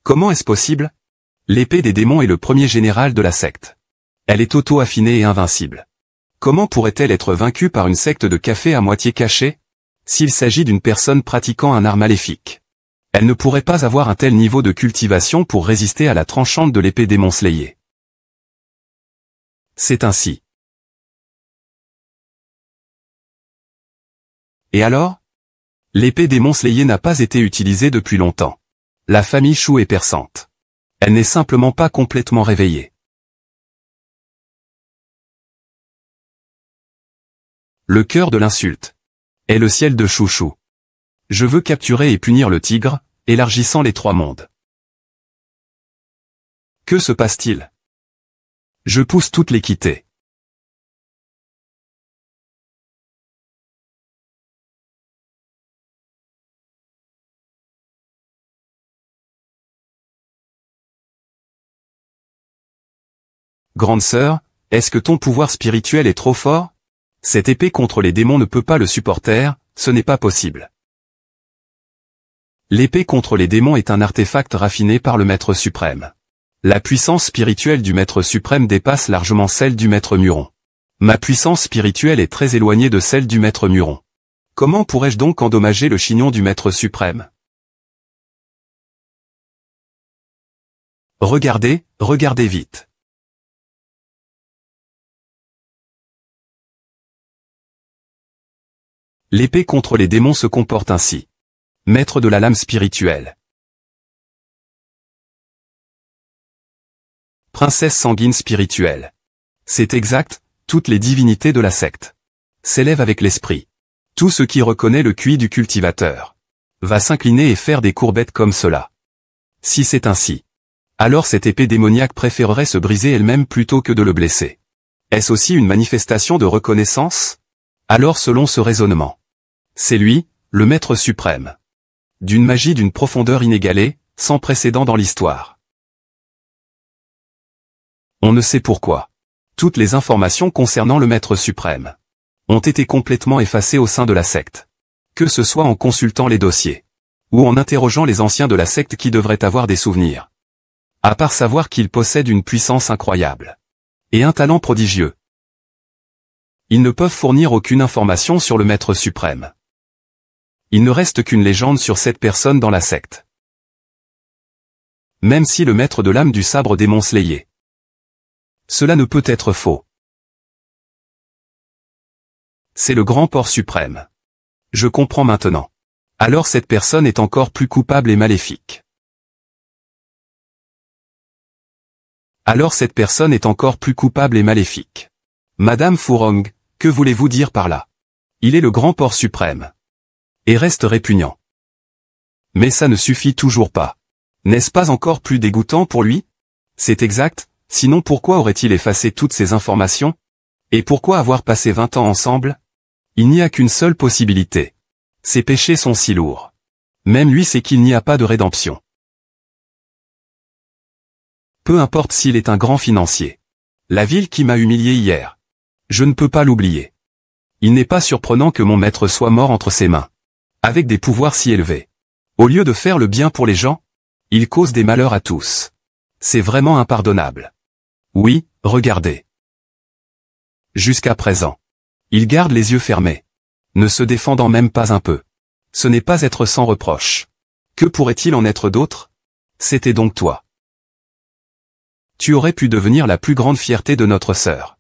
Comment est-ce possible? L'épée des démons est le premier général de la secte. Elle est auto-affinée et invincible. Comment pourrait-elle être vaincue par une secte de café à moitié cachée? S'il s'agit d'une personne pratiquant un art maléfique, elle ne pourrait pas avoir un tel niveau de cultivation pour résister à la tranchante de l'épée démon Slayer. C'est ainsi. Et alors? L'épée démon Slayer n'a pas été utilisée depuis longtemps. La famille Shu est perçante. Elle n'est simplement pas complètement réveillée. Le cœur de l'insulte est le ciel de Chouchou. Je veux capturer et punir le tigre, élargissant les trois mondes. Que se passe-t-il? Je pousse toute l'équité. Grande sœur, est-ce que ton pouvoir spirituel est trop fort? Cette épée contre les démons ne peut pas le supporter, ce n'est pas possible. L'épée contre les démons est un artefact raffiné par le Maître suprême. La puissance spirituelle du Maître suprême dépasse largement celle du Maître Muron. Ma puissance spirituelle est très éloignée de celle du Maître Muron. Comment pourrais-je donc endommager le chignon du Maître suprême? Regardez, regardez vite. L'épée contre les démons se comporte ainsi. Maître de la lame spirituelle. Princesse sanguine spirituelle. C'est exact, toutes les divinités de la secte s'élèvent avec l'esprit. Tout ce qui reconnaît le QI du cultivateur va s'incliner et faire des courbettes comme cela. Si c'est ainsi, alors cette épée démoniaque préférerait se briser elle-même plutôt que de le blesser. Est-ce aussi une manifestation de reconnaissance? Alors selon ce raisonnement, c'est lui, le Maître suprême. D'une magie d'une profondeur inégalée, sans précédent dans l'histoire. On ne sait pourquoi. Toutes les informations concernant le Maître suprême ont été complètement effacées au sein de la secte. Que ce soit en consultant les dossiers, ou en interrogeant les anciens de la secte qui devraient avoir des souvenirs. À part savoir qu'il possède une puissance incroyable. Et un talent prodigieux. Ils ne peuvent fournir aucune information sur le Maître suprême. Il ne reste qu'une légende sur cette personne dans la secte. Même si le maître de l'âme du sabre démon Slayer. Cela ne peut être faux. C'est le grand porc suprême. Je comprends maintenant. Alors cette personne est encore plus coupable et maléfique. Alors cette personne est encore plus coupable et maléfique. Madame Furong, que voulez-vous dire par là? Il est le grand porc suprême. Et reste répugnant. Mais ça ne suffit toujours pas. N'est-ce pas encore plus dégoûtant pour lui? C'est exact, sinon pourquoi aurait-il effacé toutes ces informations? Et pourquoi avoir passé 20 ans ensemble? Il n'y a qu'une seule possibilité. Ses péchés sont si lourds. Même lui sait qu'il n'y a pas de rédemption. Peu importe s'il est un grand financier. La ville qui m'a humilié hier. Je ne peux pas l'oublier. Il n'est pas surprenant que mon maître soit mort entre ses mains. Avec des pouvoirs si élevés. Au lieu de faire le bien pour les gens, il cause des malheurs à tous. C'est vraiment impardonnable. Oui, regardez. Jusqu'à présent. Il garde les yeux fermés. Ne se défendant même pas un peu. Ce n'est pas être sans reproche. Que pourrait-il en être d'autre? C'était donc toi. Tu aurais pu devenir la plus grande fierté de notre sœur.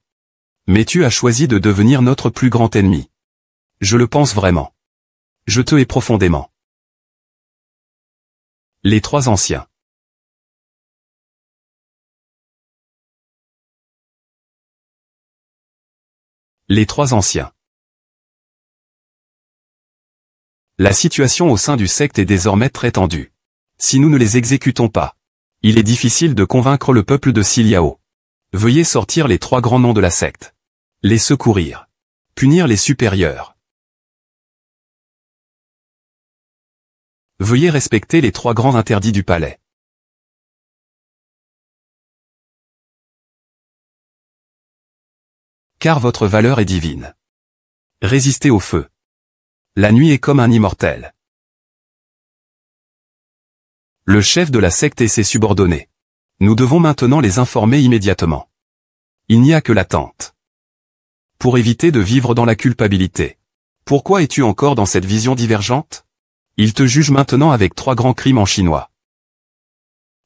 Mais tu as choisi de devenir notre plus grand ennemi. Je le pense vraiment. Je te hais profondément. Les trois anciens. Les trois anciens. La situation au sein du secte est désormais très tendue. Si nous ne les exécutons pas, il est difficile de convaincre le peuple de Siliao. Veuillez sortir les trois grands noms de la secte. Les secourir. Punir les supérieurs. Veuillez respecter les trois grands interdits du palais. Car votre valeur est divine. Résistez au feu. La nuit est comme un immortel. Le chef de la secte et ses subordonnés. Nous devons maintenant les informer immédiatement. Il n'y a que l'attente. Pour éviter de vivre dans la culpabilité. Pourquoi es-tu encore dans cette vision divergente? Il te juge maintenant avec trois grands crimes en chinois.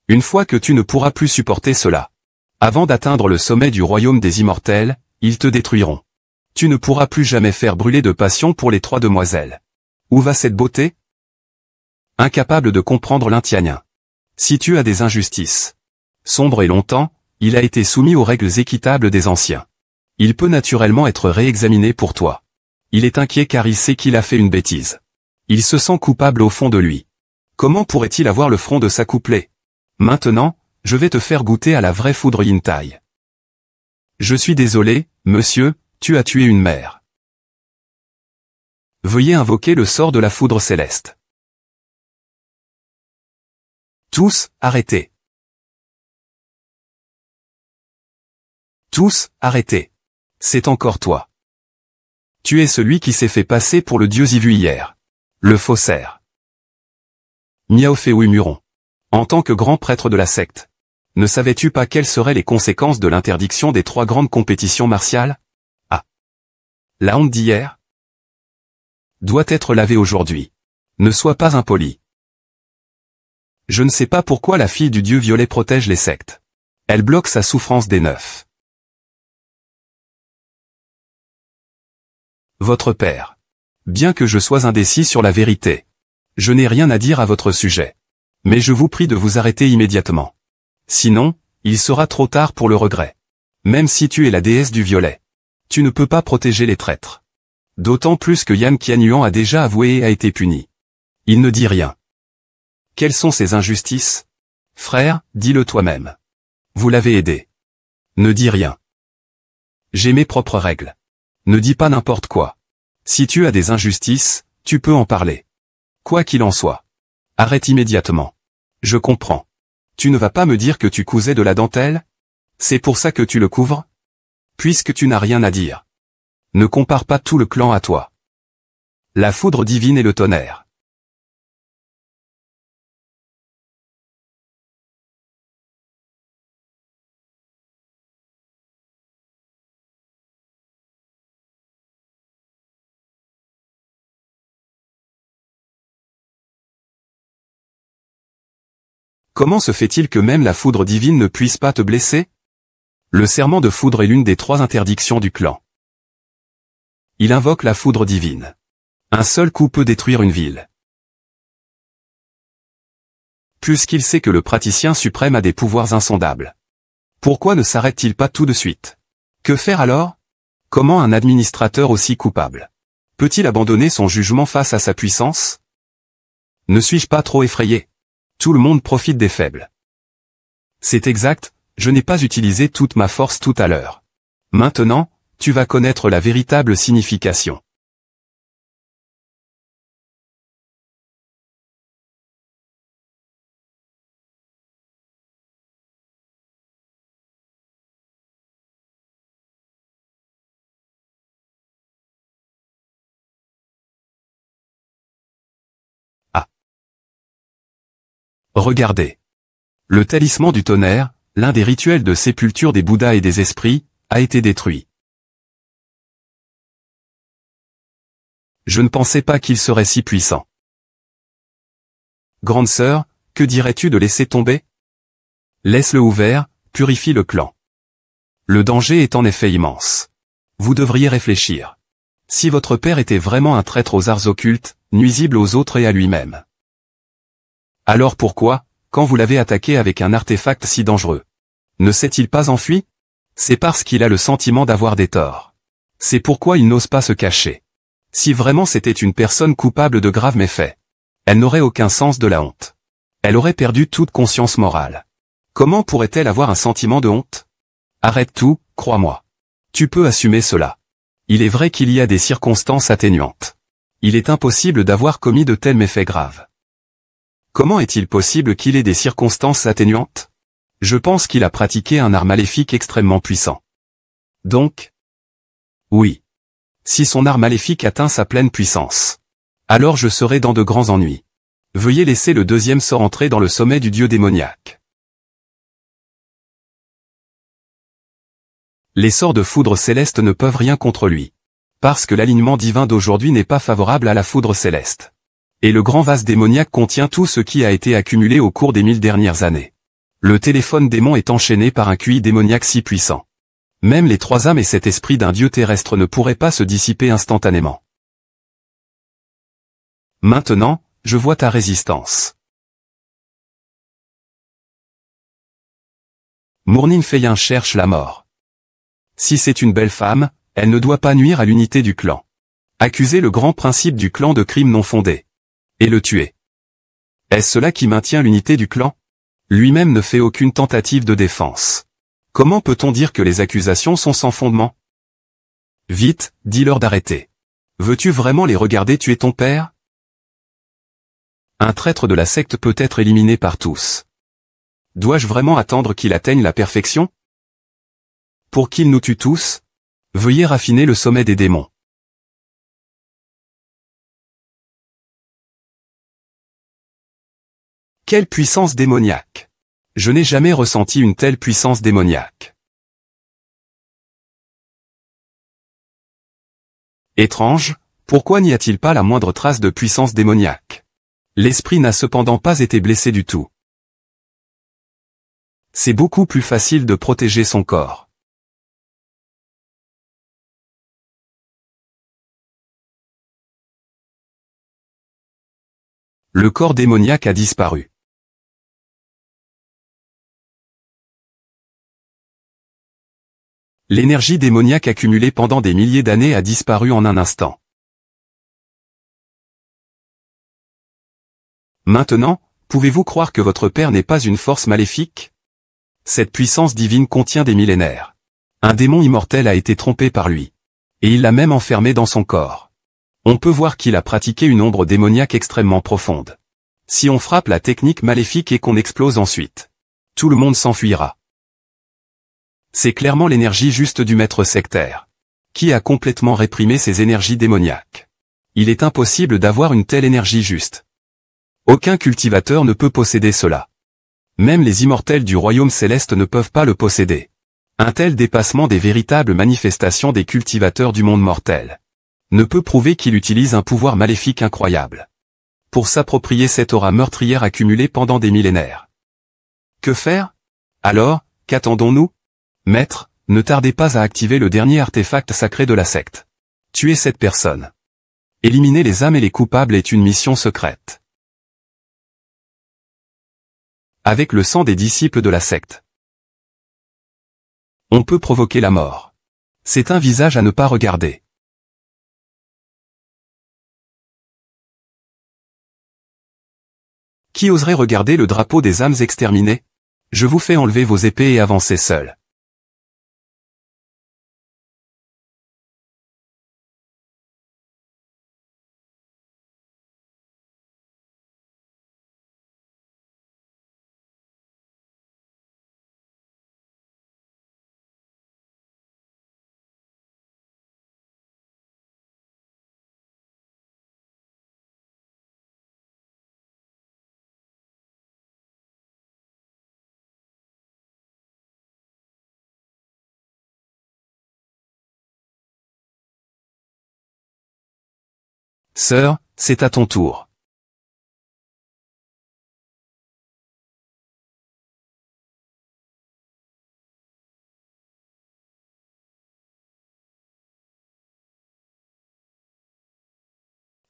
Une fois que tu ne pourras plus supporter cela, avant d'atteindre le sommet du royaume des immortels, ils te détruiront. Tu ne pourras plus jamais faire brûler de passion pour les trois demoiselles. Où va cette beauté? Incapable de comprendre l'Intianien. Si tu as des injustices. Sombre et longtemps, il a été soumis aux règles équitables des anciens. Il peut naturellement être réexaminé pour toi. Il est inquiet car il sait qu'il a fait une bêtise. Il se sent coupable au fond de lui. Comment pourrait-il avoir le front de s'accoupler? Maintenant, je vais te faire goûter à la vraie foudre Yintai. Je suis désolé, monsieur, tu as tué une mère. Veuillez invoquer le sort de la foudre céleste. Tous, arrêtez. Tous, arrêtez. C'est encore toi. Tu es celui qui s'est fait passer pour le dieu Zivu hier. Le faussaire. Miaofeoui Muron. En tant que grand prêtre de la secte, ne savais-tu pas quelles seraient les conséquences de l'interdiction des 3 grandes compétitions martiales? Ah. La honte d'hier doit être lavée aujourd'hui. Ne sois pas impoli. Je ne sais pas pourquoi la fille du dieu violet protège les sectes. Elle bloque sa souffrance des 9. Votre père. Bien que je sois indécis sur la vérité, je n'ai rien à dire à votre sujet. Mais je vous prie de vous arrêter immédiatement. Sinon, il sera trop tard pour le regret. Même si tu es la déesse du violet, tu ne peux pas protéger les traîtres. D'autant plus que Yan Qianyuan a déjà avoué et a été puni. Il ne dit rien. Quelles sont ces injustices? Frère, dis-le toi-même. Vous l'avez aidé. Ne dis rien. J'ai mes propres règles. Ne dis pas n'importe quoi. Si tu as des injustices, tu peux en parler. Quoi qu'il en soit. Arrête immédiatement. Je comprends. Tu ne vas pas me dire que tu cousais de la dentelle? C'est pour ça que tu le couvres? Puisque tu n'as rien à dire. Ne compare pas tout le clan à toi. La foudre divine et le tonnerre. Comment se fait-il que même la foudre divine ne puisse pas te blesser? Le serment de foudre est l'une des 3 interdictions du clan. Il invoque la foudre divine. Un seul coup peut détruire une ville. Puisqu'il sait que le praticien suprême a des pouvoirs insondables. Pourquoi ne s'arrête-t-il pas tout de suite? Que faire alors? Comment un administrateur aussi coupable peut-il abandonner son jugement face à sa puissance? Ne suis-je pas trop effrayé? Tout le monde profite des faibles. C'est exact, je n'ai pas utilisé toute ma force tout à l'heure. Maintenant, tu vas connaître la véritable signification. Ah. Regardez. Le talisman du tonnerre, l'un des rituels de sépulture des Bouddhas et des esprits, a été détruit. Je ne pensais pas qu'il serait si puissant. Grande sœur, que dirais-tu de laisser tomber? Laisse-le ouvert, purifie le clan. Le danger est en effet immense. Vous devriez réfléchir. Si votre père était vraiment un traître aux arts occultes, nuisible aux autres et à lui-même. Alors pourquoi, quand vous l'avez attaqué avec un artefact si dangereux, ne s'est-il pas enfui? C'est parce qu'il a le sentiment d'avoir des torts. C'est pourquoi il n'ose pas se cacher. Si vraiment c'était une personne coupable de graves méfaits, elle n'aurait aucun sens de la honte. Elle aurait perdu toute conscience morale. Comment pourrait-elle avoir un sentiment de honte? Arrête tout, crois-moi. Tu peux assumer cela. Il est vrai qu'il y a des circonstances atténuantes. Il est impossible d'avoir commis de tels méfaits graves. Comment est-il possible qu'il ait des circonstances atténuantes? Je pense qu'il a pratiqué un art maléfique extrêmement puissant. Donc? Oui. Si son art maléfique atteint sa pleine puissance, alors je serai dans de grands ennuis. Veuillez laisser le 2e sort entrer dans le sommet du dieu démoniaque. Les sorts de foudre céleste ne peuvent rien contre lui. Parce que l'alignement divin d'aujourd'hui n'est pas favorable à la foudre céleste. Et le grand vase démoniaque contient tout ce qui a été accumulé au cours des 1000 dernières années. Le téléphone démon est enchaîné par un QI démoniaque si puissant. Même les 3 âmes et cet esprit d'un dieu terrestre ne pourraient pas se dissiper instantanément. Maintenant, je vois ta résistance. Mournin Feyin cherche la mort. Si c'est une belle femme, elle ne doit pas nuire à l'unité du clan. Accuser le grand principe du clan de crime non fondé. et le tuer. Est-ce cela qui maintient l'unité du clan? Lui-même ne fait aucune tentative de défense. Comment peut-on dire que les accusations sont sans fondement? Vite, dis-leur d'arrêter. Veux-tu vraiment les regarder tuer ton père? Un traître de la secte peut être éliminé par tous. Dois-je vraiment attendre qu'il atteigne la perfection? Pour qu'il nous tue tous? Veuillez raffiner le sommet des démons. Quelle puissance démoniaque! Je n'ai jamais ressenti une telle puissance démoniaque. Étrange, pourquoi n'y a-t-il pas la moindre trace de puissance démoniaque? L'esprit n'a cependant pas été blessé du tout. C'est beaucoup plus facile de protéger son corps. Le corps démoniaque a disparu. L'énergie démoniaque accumulée pendant des milliers d'années a disparu en un instant. Maintenant, pouvez-vous croire que votre père n'est pas une force maléfique? Cette puissance divine contient des millénaires. Un démon immortel a été trompé par lui. Et il l'a même enfermé dans son corps. On peut voir qu'il a pratiqué une ombre démoniaque extrêmement profonde. Si on frappe la technique maléfique et qu'on explose ensuite, tout le monde s'enfuira. C'est clairement l'énergie juste du maître sectaire, qui a complètement réprimé ses énergies démoniaques. Il est impossible d'avoir une telle énergie juste. Aucun cultivateur ne peut posséder cela. Même les immortels du royaume céleste ne peuvent pas le posséder. Un tel dépassement des véritables manifestations des cultivateurs du monde mortel ne peut prouver qu'il utilise un pouvoir maléfique incroyable pour s'approprier cette aura meurtrière accumulée pendant des millénaires. Que faire? Alors, qu'attendons-nous? Maître, ne tardez pas à activer le dernier artefact sacré de la secte. Tuez cette personne. Éliminer les âmes et les coupables est une mission secrète. Avec le sang des disciples de la secte, on peut provoquer la mort. C'est un visage à ne pas regarder. Qui oserait regarder le drapeau des âmes exterminées? Je vous fais enlever vos épées et avancer seul. Sœur, c'est à ton tour.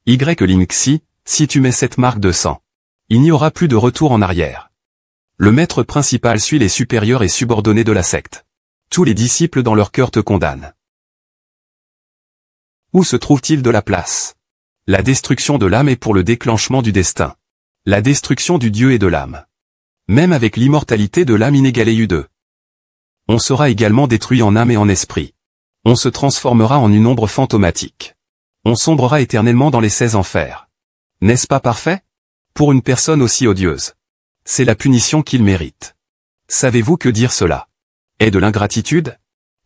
Linxi, si tu mets cette marque de sang, il n'y aura plus de retour en arrière. Le maître principal suit les supérieurs et subordonnés de la secte. Tous les disciples dans leur cœur te condamnent. Où se trouve-t-il de la place? La destruction de l'âme est pour le déclenchement du destin. La destruction du Dieu et de l'âme. Même avec l'immortalité de l'âme inégalée U2. On sera également détruit en âme et en esprit. On se transformera en une ombre fantomatique. On sombrera éternellement dans les 16 enfers. N'est-ce pas parfait? Pour une personne aussi odieuse. C'est la punition qu'il mérite. Savez-vous que dire cela est de l'ingratitude?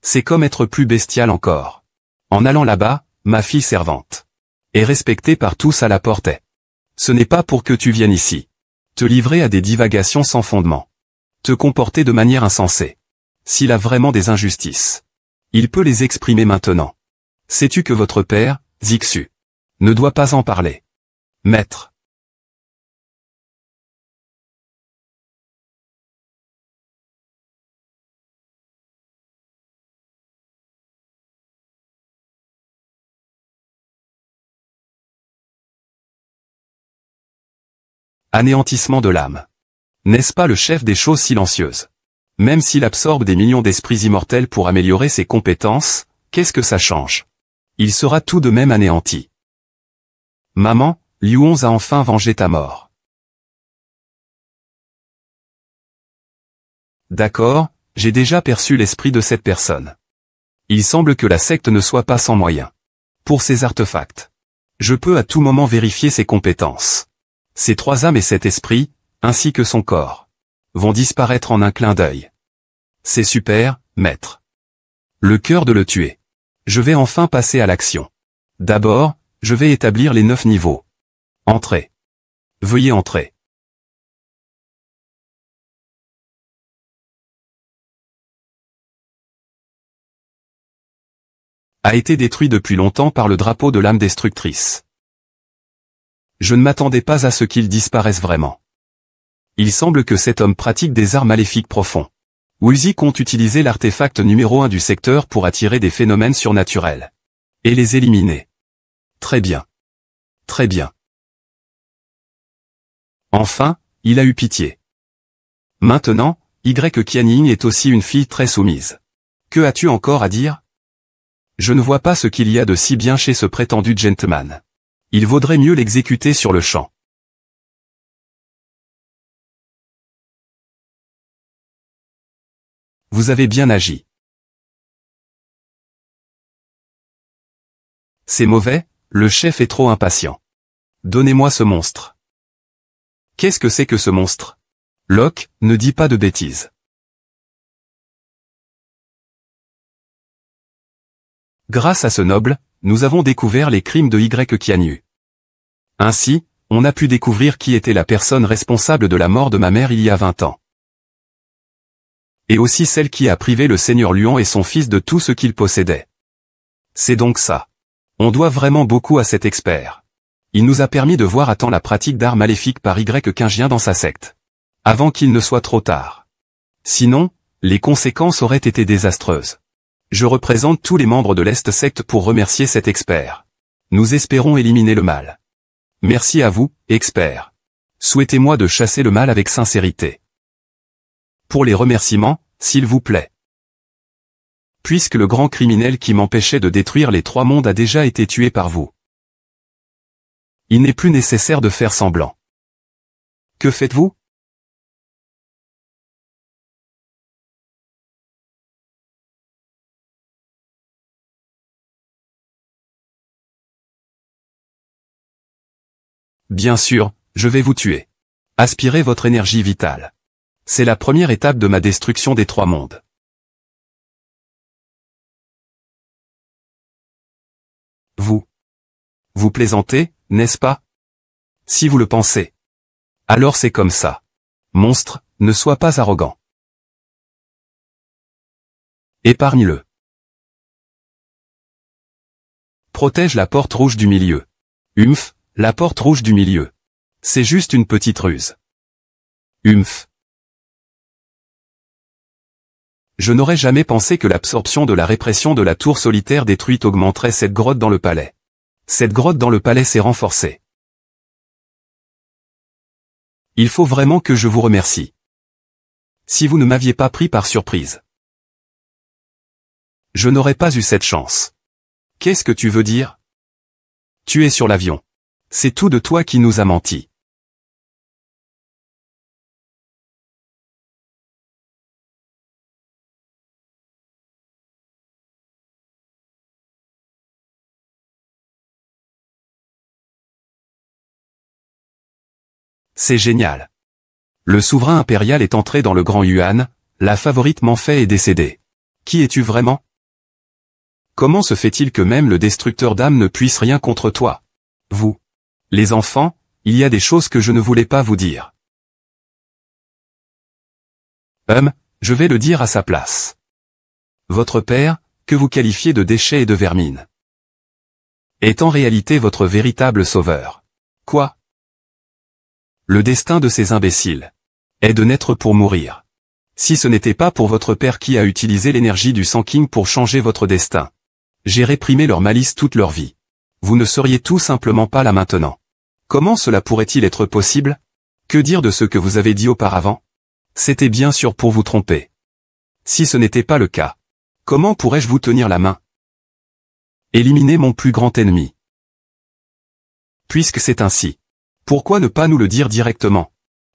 C'est comme être plus bestial encore. En allant là-bas, ma fille servante est respectée par tous à la portée. Ce n'est pas pour que tu viennes ici te livrer à des divagations sans fondement. Te comporter de manière insensée. S'il a vraiment des injustices, il peut les exprimer maintenant. Sais-tu que votre père, Zixu, ne doit pas en parler? Maître. Anéantissement de l'âme. N'est-ce pas le chef des choses silencieuses? Même s'il absorbe des millions d'esprits immortels pour améliorer ses compétences, qu'est-ce que ça change? Il sera tout de même anéanti. Maman, Liu a enfin vengé ta mort. D'accord, j'ai déjà perçu l'esprit de cette personne. Il semble que la secte ne soit pas sans moyens. Pour ces artefacts, je peux à tout moment vérifier ses compétences. Ces 3 âmes et cet esprit, ainsi que son corps, vont disparaître en un clin d'œil. C'est super, maître. Le cœur de le tuer. Je vais enfin passer à l'action. D'abord, je vais établir les 9 niveaux. Entrez. Veuillez entrer. A été détruit depuis longtemps par le drapeau de l'âme destructrice. Je ne m'attendais pas à ce qu'il disparaisse vraiment. Il semble que cet homme pratique des arts maléfiques profonds. Wuzi compte utiliser l'artefact numéro 1 du secteur pour attirer des phénomènes surnaturels. Et les éliminer. Très bien. Très bien. Enfin, il a eu pitié. Maintenant, Qianying est aussi une fille très soumise. Que as-tu encore à dire? Je ne vois pas ce qu'il y a de si bien chez ce prétendu gentleman. Il vaudrait mieux l'exécuter sur le champ. Vous avez bien agi. C'est mauvais, le chef est trop impatient. Donnez-moi ce monstre. Qu'est-ce que c'est que ce monstre? Locke, ne dis pas de bêtises. Grâce à ce noble, nous avons découvert les crimes de Qianyu. Ainsi, on a pu découvrir qui était la personne responsable de la mort de ma mère il y a 20 ans. Et aussi celle qui a privé le seigneur Luan et son fils de tout ce qu'ils possédaient. C'est donc ça. On doit vraiment beaucoup à cet expert. Il nous a permis de voir à temps la pratique d'arts maléfiques par Qianyu dans sa secte. Avant qu'il ne soit trop tard. Sinon, les conséquences auraient été désastreuses. Je représente tous les membres de l'Est secte pour remercier cet expert. Nous espérons éliminer le mal. Merci à vous, expert. Souhaitez-moi de chasser le mal avec sincérité. Pour les remerciements, s'il vous plaît. Puisque le grand criminel qui m'empêchait de détruire les 3 mondes a déjà été tué par vous. Il n'est plus nécessaire de faire semblant. Que faites-vous? Bien sûr, je vais vous tuer. Aspirez votre énergie vitale. C'est la première étape de ma destruction des 3 mondes. Vous plaisantez, n'est-ce pas? Si vous le pensez. Alors c'est comme ça. Monstre, ne sois pas arrogant. Épargne-le. Protège la porte rouge du milieu. Humph, la porte rouge du milieu. C'est juste une petite ruse. Humph. Je n'aurais jamais pensé que l'absorption de la répression de la tour solitaire détruite augmenterait cette grotte dans le palais. Cette grotte dans le palais s'est renforcée. Il faut vraiment que je vous remercie. Si vous ne m'aviez pas pris par surprise, je n'aurais pas eu cette chance. Qu'est-ce que tu veux dire? Tu es sur l'avion. C'est tout de toi qui nous a menti. C'est génial. Le souverain impérial est entré dans le Grand Yuan, la favorite Manfei est décédée. Qui es-tu vraiment? Comment se fait-il que même le destructeur d'âmes ne puisse rien contre toi? Vous. Les enfants, il y a des choses que je ne voulais pas vous dire. Je vais le dire à sa place. Votre père, que vous qualifiez de déchet et de vermine, est en réalité votre véritable sauveur. Quoi? Le destin de ces imbéciles est de naître pour mourir. Si ce n'était pas pour votre père qui a utilisé l'énergie du Sand King pour changer votre destin, j'ai réprimé leur malice toute leur vie. Vous ne seriez tout simplement pas là maintenant. Comment cela pourrait-il être possible? Que dire de ce que vous avez dit auparavant? C'était bien sûr pour vous tromper. Si ce n'était pas le cas, comment pourrais-je vous tenir la main? Éliminer mon plus grand ennemi. Puisque c'est ainsi, pourquoi ne pas nous le dire directement?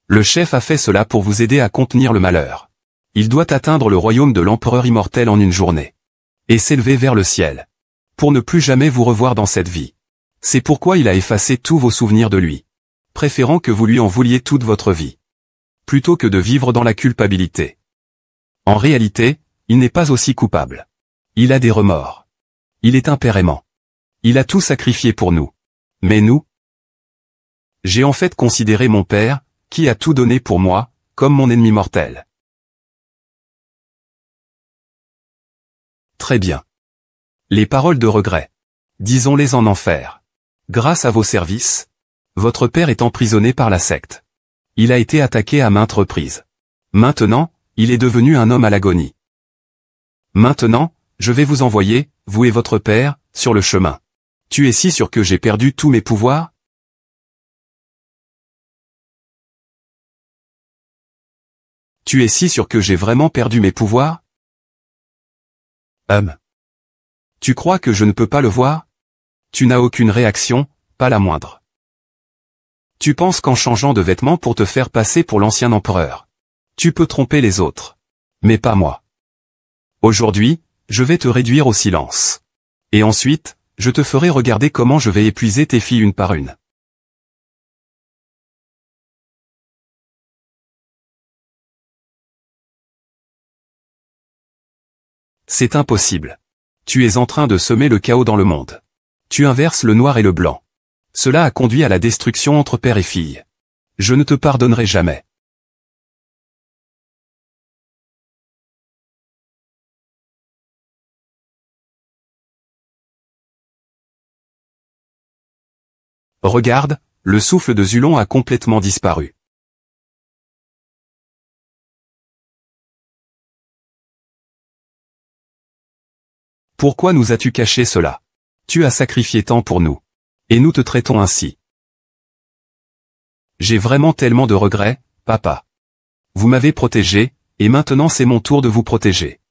Le chef a fait cela pour vous aider à contenir le malheur. Il doit atteindre le royaume de l'empereur immortel en une journée. Et s'élever vers le ciel. Pour ne plus jamais vous revoir dans cette vie. C'est pourquoi il a effacé tous vos souvenirs de lui. Préférant que vous lui en vouliez toute votre vie. Plutôt que de vivre dans la culpabilité. En réalité, il n'est pas aussi coupable. Il a des remords. Il est un père aimant. Il a tout sacrifié pour nous. Mais nous? J'ai en fait considéré mon père, qui a tout donné pour moi, comme mon ennemi mortel. Très bien. Les paroles de regret. Disons-les en enfer. Grâce à vos services, votre père est emprisonné par la secte. Il a été attaqué à maintes reprises. Maintenant, il est devenu un homme à l'agonie. Maintenant, je vais vous envoyer, vous et votre père, sur le chemin. Tu es si sûr que j'ai perdu tous mes pouvoirs? Tu es si sûr que j'ai vraiment perdu mes pouvoirs? Tu crois que je ne peux pas le voir? Tu n'as aucune réaction, pas la moindre. Tu penses qu'en changeant de vêtements pour te faire passer pour l'ancien empereur, tu peux tromper les autres. Mais pas moi. Aujourd'hui, je vais te réduire au silence. Et ensuite, je te ferai regarder comment je vais épuiser tes filles une par une. C'est impossible. Tu es en train de semer le chaos dans le monde. Tu inverses le noir et le blanc. Cela a conduit à la destruction entre père et fille. Je ne te pardonnerai jamais. Regarde, le souffle de Zulon a complètement disparu. Pourquoi nous as-tu caché cela? Tu as sacrifié tant pour nous. Et nous te traitons ainsi. J'ai vraiment tellement de regrets, papa. Vous m'avez protégé, et maintenant c'est mon tour de vous protéger.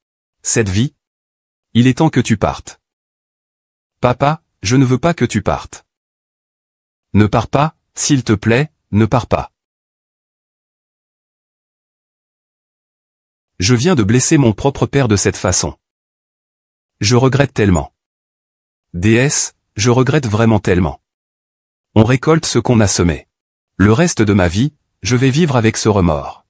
Cette vie? Il est temps que tu partes. Papa, je ne veux pas que tu partes. Ne pars pas, s'il te plaît, ne pars pas. Je viens de blesser mon propre père de cette façon. Je regrette tellement. Déesse, je regrette vraiment tellement. On récolte ce qu'on a semé. Le reste de ma vie, je vais vivre avec ce remords.